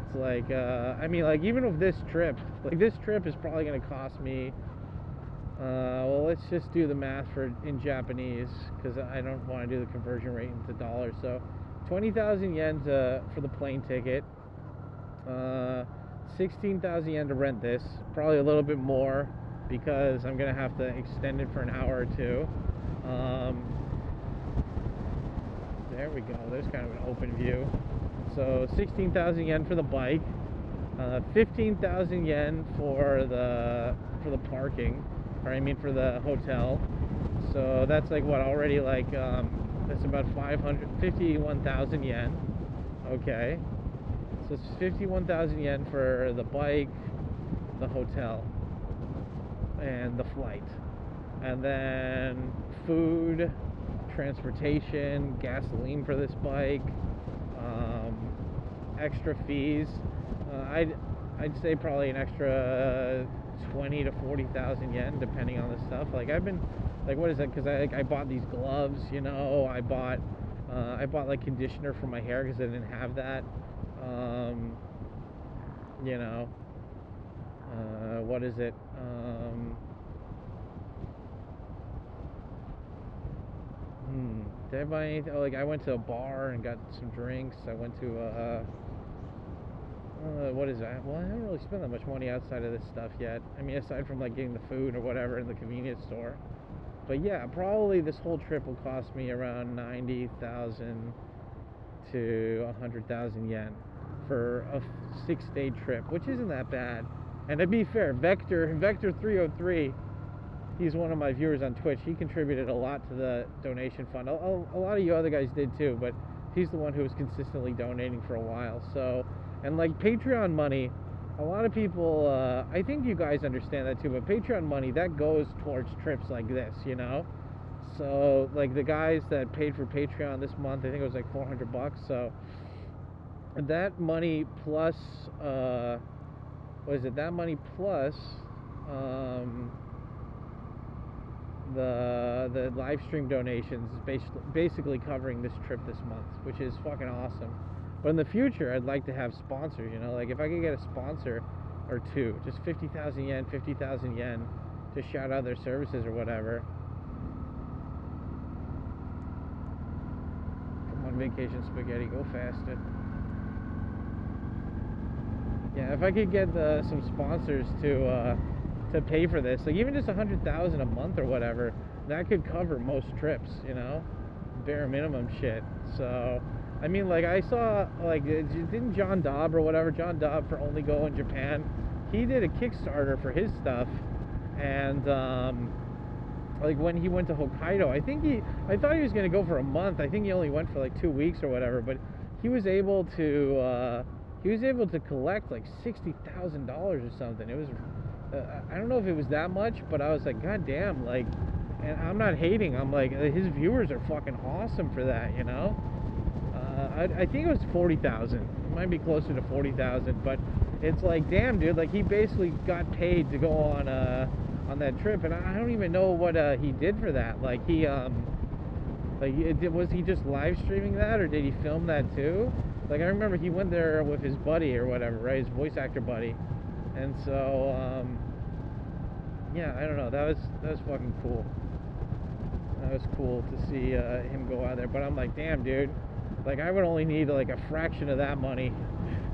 It's like, I mean, like, even with this trip, like, this trip is probably going to cost me, well, let's just do the math in Japanese, because I don't want to do the conversion rate into dollars. So, 20,000 yen for the plane ticket, 16,000 yen to rent this, probably a little bit more, because I'm going to have to extend it for an hour or two. There we go. There's kind of an open view. So 16,000 yen for the bike, 15,000 yen for the parking, or I mean for the hotel. So that's like what, already like that's about 51,000 yen. Okay. So it's 51,000 yen for the bike, the hotel, and the flight, and then food, transportation, gasoline for this bike, extra fees. I'd say probably an extra 20 to 40,000 yen, depending on the stuff. Like, I've been, like, what is that? Because I bought these gloves, you know. I bought like conditioner for my hair because I didn't have that. You know, what is it? Did I buy anything? Oh, like, I went to a bar and got some drinks. I went to what is that? Well, I haven't really spent that much money outside of this stuff yet. I mean, aside from like getting the food or whatever in the convenience store. But yeah, probably this whole trip will cost me around 90,000 to 100,000 yen for a 6-day trip, which isn't that bad. And to be fair, Vector 303, he's one of my viewers on Twitch. He contributed a lot to the donation fund. A lot of you other guys did too, but he's the one who was consistently donating for a while. So, and like Patreon money, a lot of people, I think you guys understand that too, but Patreon money, that goes towards trips like this, you know? So, like, the guys that paid for Patreon this month, I think it was like $400. So, that money plus, what is it? That money plus, the live stream donations is basically covering this trip this month, which is fucking awesome. But in the future, I'd like to have sponsors, you know, like if I could get a sponsor or two, just 50,000 yen to shout out their services or whatever. Come on, vacation spaghetti, go faster. Yeah, if I could get some sponsors to to pay for this. Like even just 100,000 a month or whatever, that could cover most trips, you know, bare minimum shit. So, I mean, like I saw, like didn't John Dobb or whatever, John Dobb for Only Go in Japan, he did a Kickstarter for his stuff, and like when he went to Hokkaido, I thought he was gonna go for a month. I think he only went for like 2 weeks or whatever, but he was able to collect like $60,000 or something. It was I don't know if it was that much, but I was like, God damn, like, and I'm not hating. I'm like, his viewers are fucking awesome for that, you know. I think it was 40,000. It might be closer to 40,000, but it's like, damn, dude, like he basically got paid to go on that trip, and I don't even know what he did for that. Like he was he just live streaming that, or did he film that too? Like I remember he went there with his buddy or whatever, right? His voice actor buddy, and so yeah, I don't know. That was fucking cool. That was cool to see him go out there. But I'm like, damn, dude. Like I would only need like a fraction of that money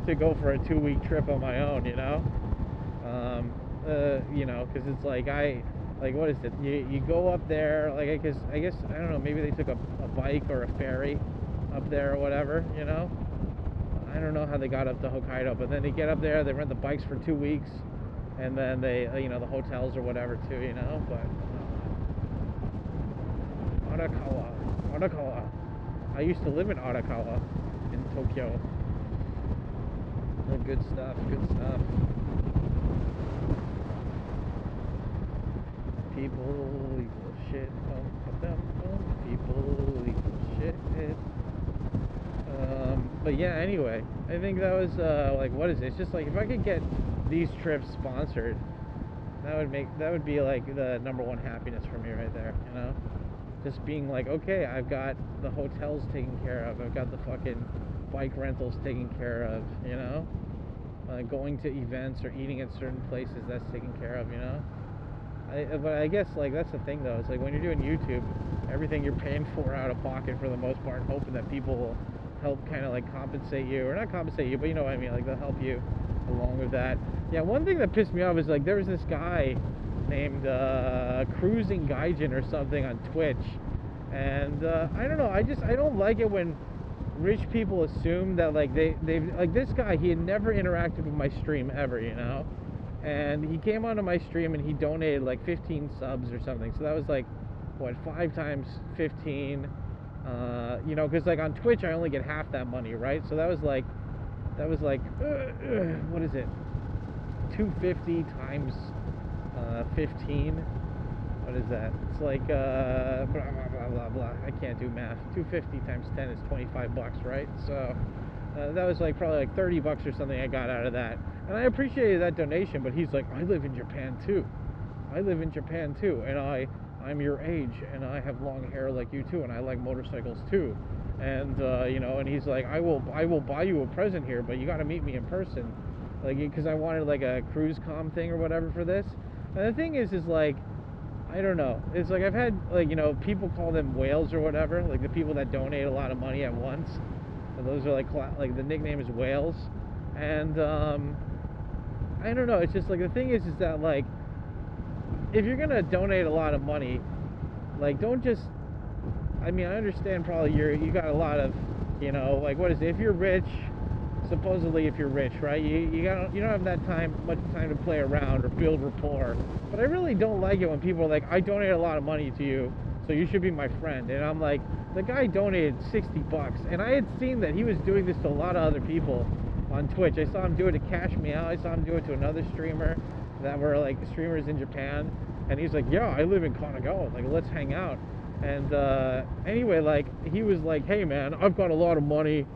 to go for a 2-week trip on my own, you know. You know, because it's like what is it? You go up there, like I guess I don't know. Maybe they took a bike or a ferry up there or whatever, you know. I don't know how they got up to Hokkaido, but then they get up there, they rent the bikes for 2 weeks, and then they, you know, the hotels or whatever too, you know. But Arakawa. I used to live in Arakawa, in Tokyo. Good stuff. People equal shit. People equal shit. But yeah, anyway, I think that was like, what is it? It's just like if I could get these trips sponsored, that would be like the #1 happiness for me right there, you know? Just being like, okay, I've got the hotels taken care of, I've got the fucking bike rentals taken care of, you know? Going to events or eating at certain places, that's taken care of, you know? But I guess like that's the thing though, it's like when you're doing YouTube, everything you're paying for out of pocket for the most part, and hoping that people will help kind of like compensate you, or not compensate you, but you know what I mean, like they'll help you along with that. Yeah, one thing that pissed me off is like there was this guy named Cruising Gaijin or something on Twitch, and I don't know, I don't like it when rich people assume that like they've like this guy, he had never interacted with my stream ever, you know, and he came onto my stream and he donated like 15 subs or something, so that was like what, 5 times 15, you know, because like on Twitch I only get half that money, right? So that was like what is it, 250 times 15, what is that? It's like blah blah blah blah. I can't do math. 250 times 10 is $25, right? So that was like probably like $30 or something I got out of that, and I appreciated that donation. But he's like, I live in Japan too, and I'm your age, and I have long hair like you too, and I like motorcycles too, and you know, and he's like, I will buy you a present here, but you got to meet me in person, like, because I wanted like a cruise com thing or whatever for this. And the thing is like, I don't know, it's like I've had, like, you know, people call them whales or whatever, like the people that donate a lot of money at once, and those are like the nickname is whales. And I don't know, it's just like the thing is that like, if you're gonna donate a lot of money, like don't just, I mean, I understand probably you got a lot of, you know, like what is it, if you're rich, supposedly if you're rich, right, you don't have that much time to play around or build rapport. But I really don't like it when people are like, I donate a lot of money to you, so you should be my friend. And I'm like, the guy donated $60, and I had seen that he was doing this to a lot of other people on Twitch. I saw him do it to Cash Me Out. I saw him do it to another streamer that were like streamers in Japan, and he's like, yeah, I live in Kanagawa, like let's hang out. And anyway, like he was like, hey man, I've got a lot of money,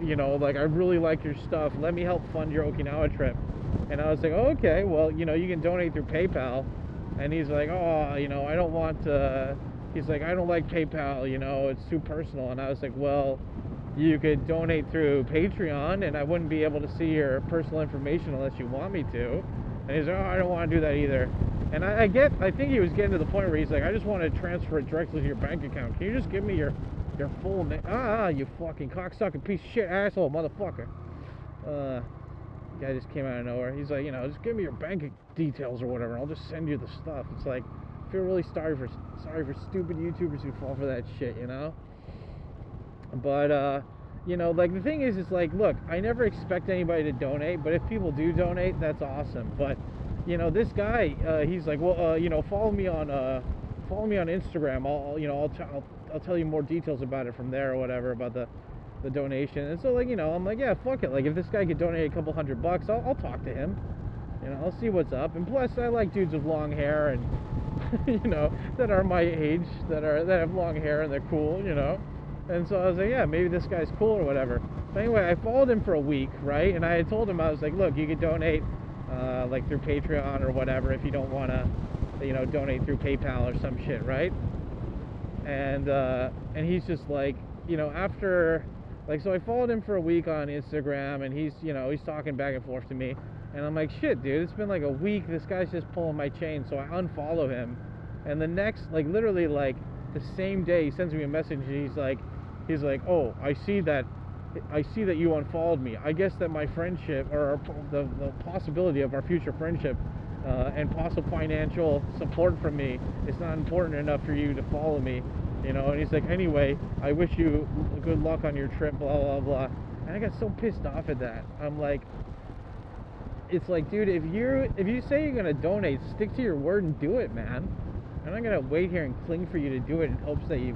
you know, like I really like your stuff, let me help fund your Okinawa trip. And I was like, oh, okay, well, you know, you can donate through PayPal. And he's like, oh, you know, I don't want to, he's like, I don't like PayPal, you know, it's too personal. And I was like, well, you could donate through Patreon, and I wouldn't be able to see your personal information unless you want me to. And he's like, oh, I don't want to do that either. And I think he was getting to the point where he's like, I just want to transfer it directly to your bank account. Can you just give me your full name? You fucking cocksucking piece of shit asshole motherfucker. Guy just came out of nowhere. He's like, you know, just give me your bank details or whatever, and I'll just send you the stuff. It's like, I feel really sorry for stupid YouTubers who fall for that shit, you know. But you know, like the thing is like, look, I never expect anybody to donate, but if people do donate, that's awesome. But you know, this guy, he's like, well, you know, follow me on Instagram. I'll tell you more details about it from there or whatever about the donation. And so, like, you know, I'm like, yeah, fuck it. Like, if this guy could donate a couple $100, I'll talk to him. You know, I'll see what's up. And plus, I like dudes with long hair and you know, that are my age, that have long hair and they're cool, you know. And so I was like, yeah, maybe this guy's cool or whatever. But anyway, I followed him for a week, right? And I had told him, I was like, look, you could donate like through Patreon or whatever if you don't want to, you know, donate through PayPal or some shit, right? And he's just like, you know, after, like, so I followed him for a week on Instagram, and he's, you know, he's talking back and forth to me, and I'm like, shit, dude, it's been like a week, this guy's just pulling my chain. So I unfollow him, and the next, like, literally, like, the same day, he sends me a message, and he's like, oh, I see that you unfollowed me. I guess that my friendship, or the possibility of our future friendship, and possible financial support from me, is not important enough for you to follow me, you know. And he's like, anyway, I wish you good luck on your trip, blah blah blah. And I got so pissed off at that. I'm like, it's like, dude, if you say you're gonna donate, stick to your word and do it, man. I'm not gonna wait here and cling for you to do it in hopes that you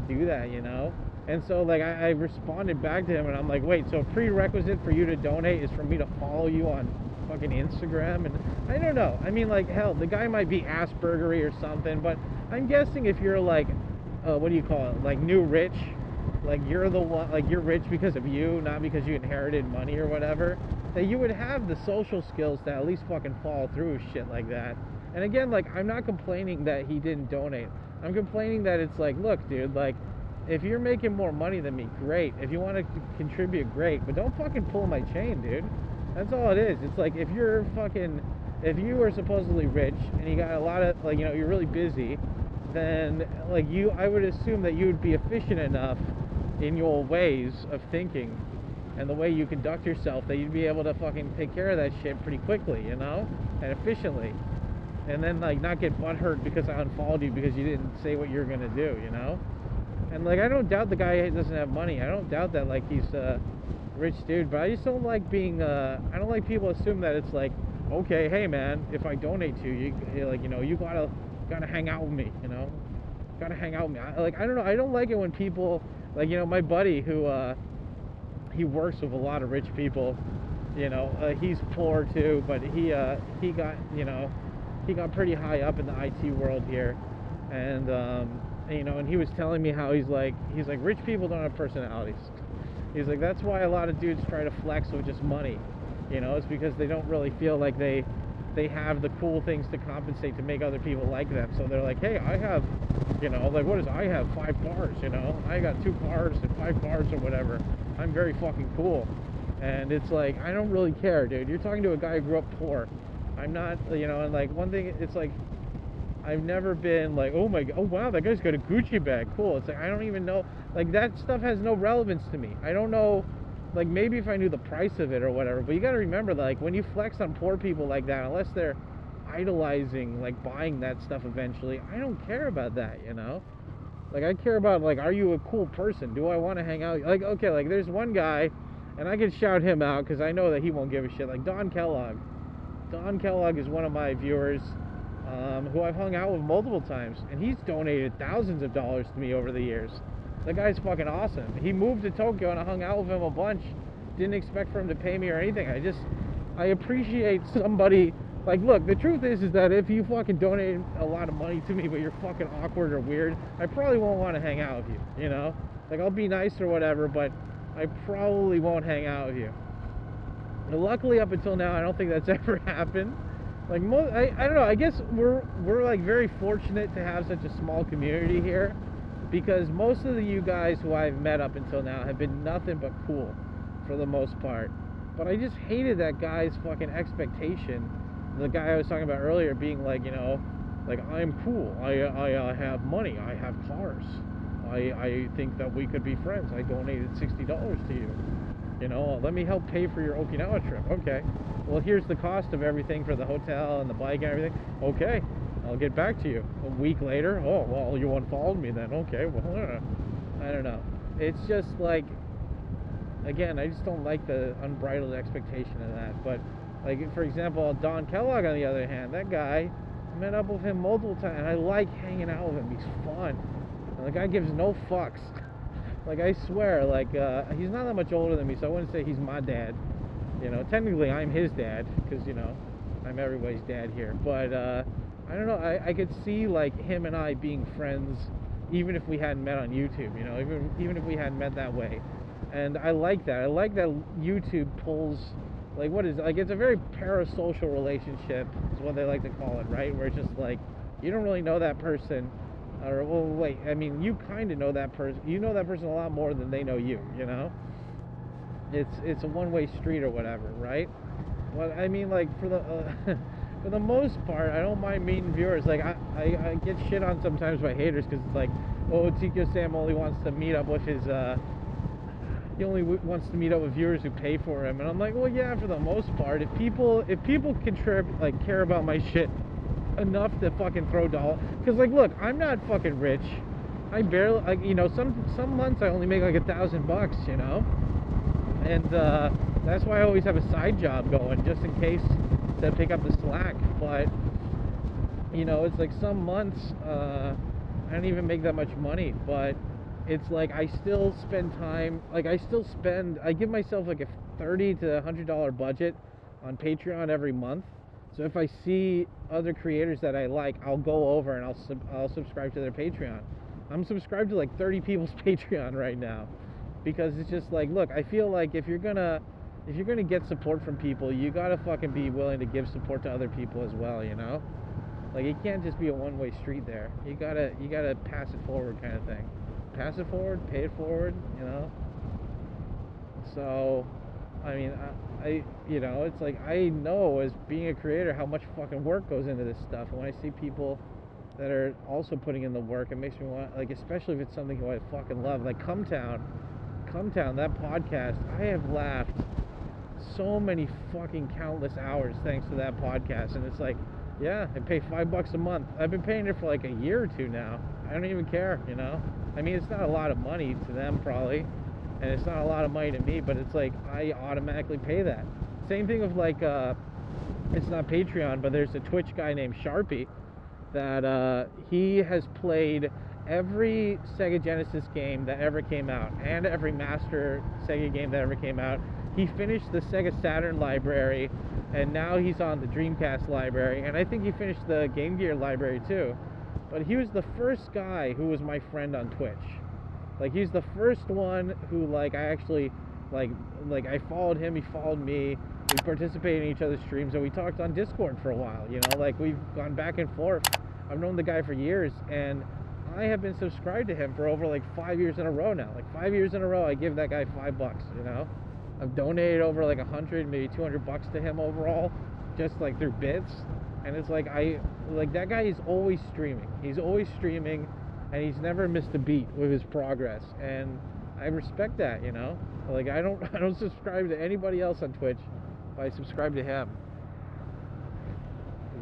do that, you know. And so, like, I responded back to him, and I'm like, wait, so prerequisite for you to donate is for me to follow you on fucking Instagram? And I don't know. I mean, like, hell, the guy might be Aspergery or something, but I'm guessing if you're like, what do you call it? Like, new rich, like, you're the one, like, you're rich because of you, not because you inherited money or whatever, that you would have the social skills to at least fucking follow through with shit like that. And again, like, I'm not complaining that he didn't donate. I'm complaining that it's like, look, dude, like, if you're making more money than me, great. If you want to contribute, great. But don't fucking pull my chain, dude. That's all it is. It's like, if you are supposedly rich and you got a lot of, like, you know, you're really busy, then, like, I would assume that you would be efficient enough in your ways of thinking and the way you conduct yourself that you'd be able to fucking take care of that shit pretty quickly, you know, and efficiently. And then, like, not get butthurt because I unfollowed you because you didn't say what you were gonna do, you know. And, like, I don't doubt the guy doesn't have money. I don't doubt that, like, he's a rich dude. But I just don't like being, I don't like people assume that it's like, okay, hey, man, if I donate to you, like, you know, you gotta hang out with me, you know. Gotta hang out with me. I don't know. I don't like it when people, like, you know, my buddy who, he works with a lot of rich people, you know, he's poor too, but he got, you know, he got pretty high up in the IT world here. And, you know, and he was telling me how he's like rich people don't have personalities. He's like, that's why a lot of dudes try to flex with just money, you know. It's because they don't really feel like they have the cool things to compensate to make other people like them. So they're like, hey, I have, you know, like, I have 5 cars, you know, I got 2 cars and 5 cars or whatever, I'm very fucking cool. And it's like, I don't really care, dude. You're talking to a guy who grew up poor. I'm not, you know. And, like, one thing, it's like, I've never been like, oh wow, that guy's got a Gucci bag, cool. It's like, I don't even know, like, that stuff has no relevance to me. I don't know, like, maybe if I knew the price of it or whatever. But you got to remember, like, when you flex on poor people like that, unless they're idolizing, like, buying that stuff eventually, I don't care about that, you know. Like, I care about, like, are you a cool person? Do I want to hang out? Like, okay, like, there's one guy, and I can shout him out because I know that he won't give a shit, like Don Kellogg. Don Kellogg is one of my viewers, who I've hung out with multiple times, and he's donated thousands of dollars to me over the years. The guy's fucking awesome. He moved to Tokyo, and I hung out with him a bunch. Didn't expect for him to pay me or anything. I appreciate somebody. Like, look, the truth is that if you fucking donate a lot of money to me, but you're fucking awkward or weird, I probably won't want to hang out with you, you know? Like, I'll be nice or whatever, but I probably won't hang out with you. And luckily, up until now, I don't think that's ever happened. Like, I don't know, I guess we're like very fortunate to have such a small community here, because most of you guys who I've met up until now have been nothing but cool for the most part. But I just hated that guy's fucking expectation, the guy I was talking about earlier, being like, you know, like, I'm cool, I have money, I have cars, I think that we could be friends, I donated $60 to you. You know, let me help pay for your Okinawa trip. Okay. Well, here's the cost of everything for the hotel and the bike and everything. Okay. I'll get back to you. A week later, oh, well, you unfollowed me then. Okay, well, I don't know. It's just like, again, I just don't like the unbridled expectation of that. But, like, for example, Don Kellogg, on the other hand, that guy, I met up with him multiple times, and I like hanging out with him. He's fun. And the guy gives no fucks. Like, I swear, like, he's not that much older than me, so I wouldn't say he's my dad. You know, technically, I'm his dad, because, you know, I'm everybody's dad here. But, I don't know, I could see, like, him and I being friends, even if we hadn't met on YouTube, you know, even if we hadn't met that way. And I like that. I like that YouTube pulls, like, what is it? Like, it's a very parasocial relationship, is what they like to call it, right? Where it's just like, you don't really know that person, or, well, wait, I mean, you kind of know that person. You know that person a lot more than they know you, you know? It's a one-way street or whatever, right? Well, I mean, like, for the for the most part, I don't mind meeting viewers. Like, I get shit on sometimes by haters because it's like, oh, Tkyo Sam only wants to meet up with his he only wants to meet up with viewers who pay for him. And I'm like, well, yeah, for the most part, if people contribute, like, care about my shit enough to fucking throw dollars, because, like, look, I'm not fucking rich. I barely, like, you know, some months I only make like $1,000, you know, and that's why I always have a side job going, just in case, to pick up the slack. But, you know, it's like some months I don't even make that much money, but it's like I still spend time, like, I give myself like a $30 to $100 budget on Patreon every month. So if I see other creators that I like, I'll go over and I'll subscribe to their Patreon. I'm subscribed to like 30 people's Patreon right now, because it's just like, look, I feel like if you're gonna get support from people, you gotta fucking be willing to give support to other people as well, you know? Like, it can't just be a one-way street there. You gotta pass it forward, kind of thing. Pass it forward, pay it forward, you know? So, I mean, I you know, it's like, I know as being a creator how much fucking work goes into this stuff. And when I see people that are also putting in the work, it makes me want, like, especially if it's something I fucking love, like Come Town, that podcast, I have laughed so many fucking countless hours thanks to that podcast. And it's like, yeah, I pay $5 a month. I've been paying it for like a year or two now. I don't even care, you know? I mean, it's not a lot of money to them probably, and it's not a lot of money to me, but it's like, I automatically pay that. Same thing with, like, it's not Patreon, but there's a Twitch guy named Sharpie that he has played every Sega Genesis game that ever came out, and every Master Sega game that ever came out. He finished the Sega Saturn library, and now he's on the Dreamcast library, and I think he finished the Game Gear library too. But he was the first guy who was my friend on Twitch. Like, he's the first one who, like, I actually, like I followed him, he followed me, we participated in each other's streams, and we talked on Discord for a while, you know? Like, we've gone back and forth. I've known the guy for years, and I have been subscribed to him for over like 5 years in a row now. Like 5 years in a row, I give that guy $5, you know? I've donated over like 100, maybe $200 to him overall, just like through bits. And it's like, that guy is always streaming. He's always streaming, and he's never missed a beat with his progress. And I respect that, you know? Like, I don't subscribe to anybody else on Twitch, but I subscribe to him.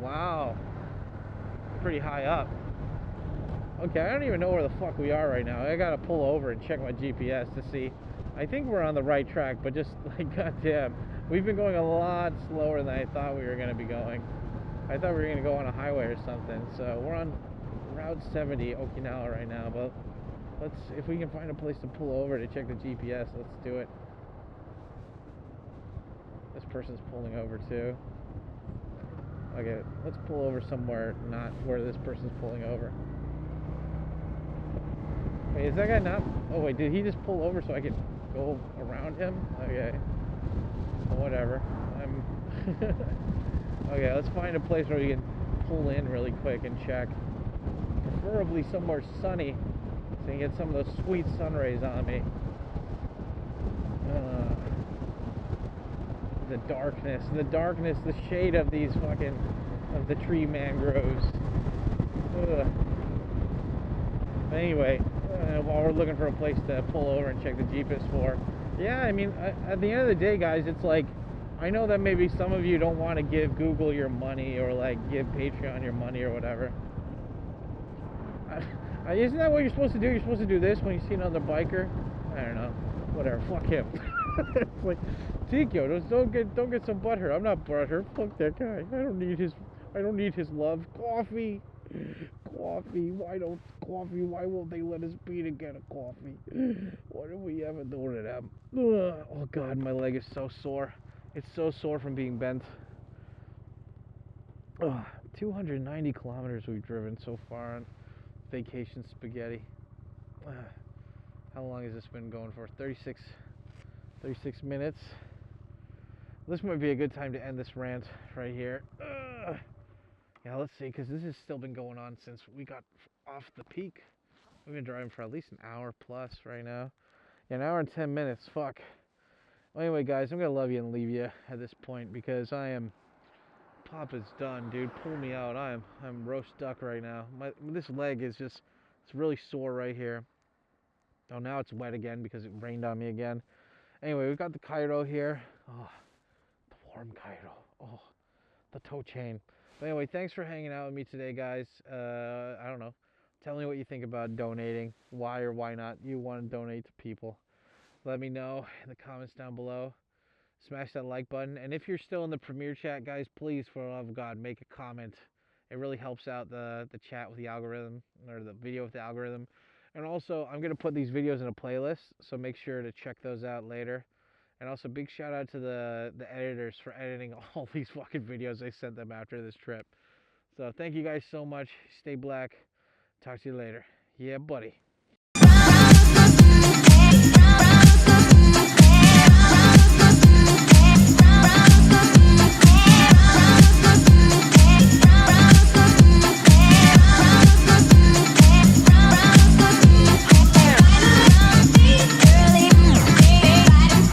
Wow. Pretty high up. Okay, I don't even know where the fuck we are right now. I gotta pull over and check my GPS to see. I think we're on the right track, but just, like, goddamn, we've been going a lot slower than I thought we were gonna be going. I thought we were gonna go on a highway or something. So we're on Route 70, Okinawa right now, but if we can find a place to pull over to check the GPS, let's do it. This person's pulling over too. Okay, let's pull over somewhere not where this person's pulling over. Wait, is that guy not? Oh wait, did he just pull over so I could go around him? Okay. Well, whatever. Okay, let's find a place where we can pull in really quick and check. Preferably somewhere sunny, so you can get some of those sweet sun rays on me. The darkness, the shade of these fucking, of the tree mangroves. Ugh. But anyway, while we're looking for a place to pull over and check the GPS for, Yeah, I mean, at the end of the day, guys, it's like, I know that maybe some of you don't want to give Google your money or like give Patreon your money or whatever. Isn't that what you're supposed to do? You're supposed to do this when you see another biker. I don't know. Whatever. Fuck him. It's like, Tkyo, don't get so butthurt. I'm not butthurt. Fuck that guy. I don't need his love. Coffee. Coffee. Why won't they let us be to get a coffee? What do we ever do to them? Oh God, my leg is so sore. It's so sore from being bent. 290 kilometers we've driven so far on vacation spaghetti. How long has this been going for? 36 minutes. This might be a good time to end this rant right here. Yeah, let's see, because this has still been going on since we got off the peak. We've been driving for at least an hour plus right now. Yeah, an hour and 10 minutes. Fuck. Well, anyway, guys, I'm gonna love you and leave you at this point because I am. Papa's done, dude. Pull me out. I'm roast duck right now. This leg is just, it's really sore right here. Oh, now it's wet again because it rained on me again. Anyway, we've got the Cairo here. Oh, the warm Cairo. Oh, the toe chain. But anyway, thanks for hanging out with me today, guys. I don't know. Tell me what you think about donating. Why or why not you want to donate to people. Let me know in the comments down below. Smash that like button. And if you're still in the Premiere chat, guys, please, for the love of God, make a comment. It really helps out the chat with the algorithm, or the video with the algorithm. And also, I'm going to put these videos in a playlist, so make sure to check those out later. And also, big shout out to the editors for editing all these fucking videos I sent them after this trip. So thank you guys so much. Stay black. Talk to you later. Yeah, buddy.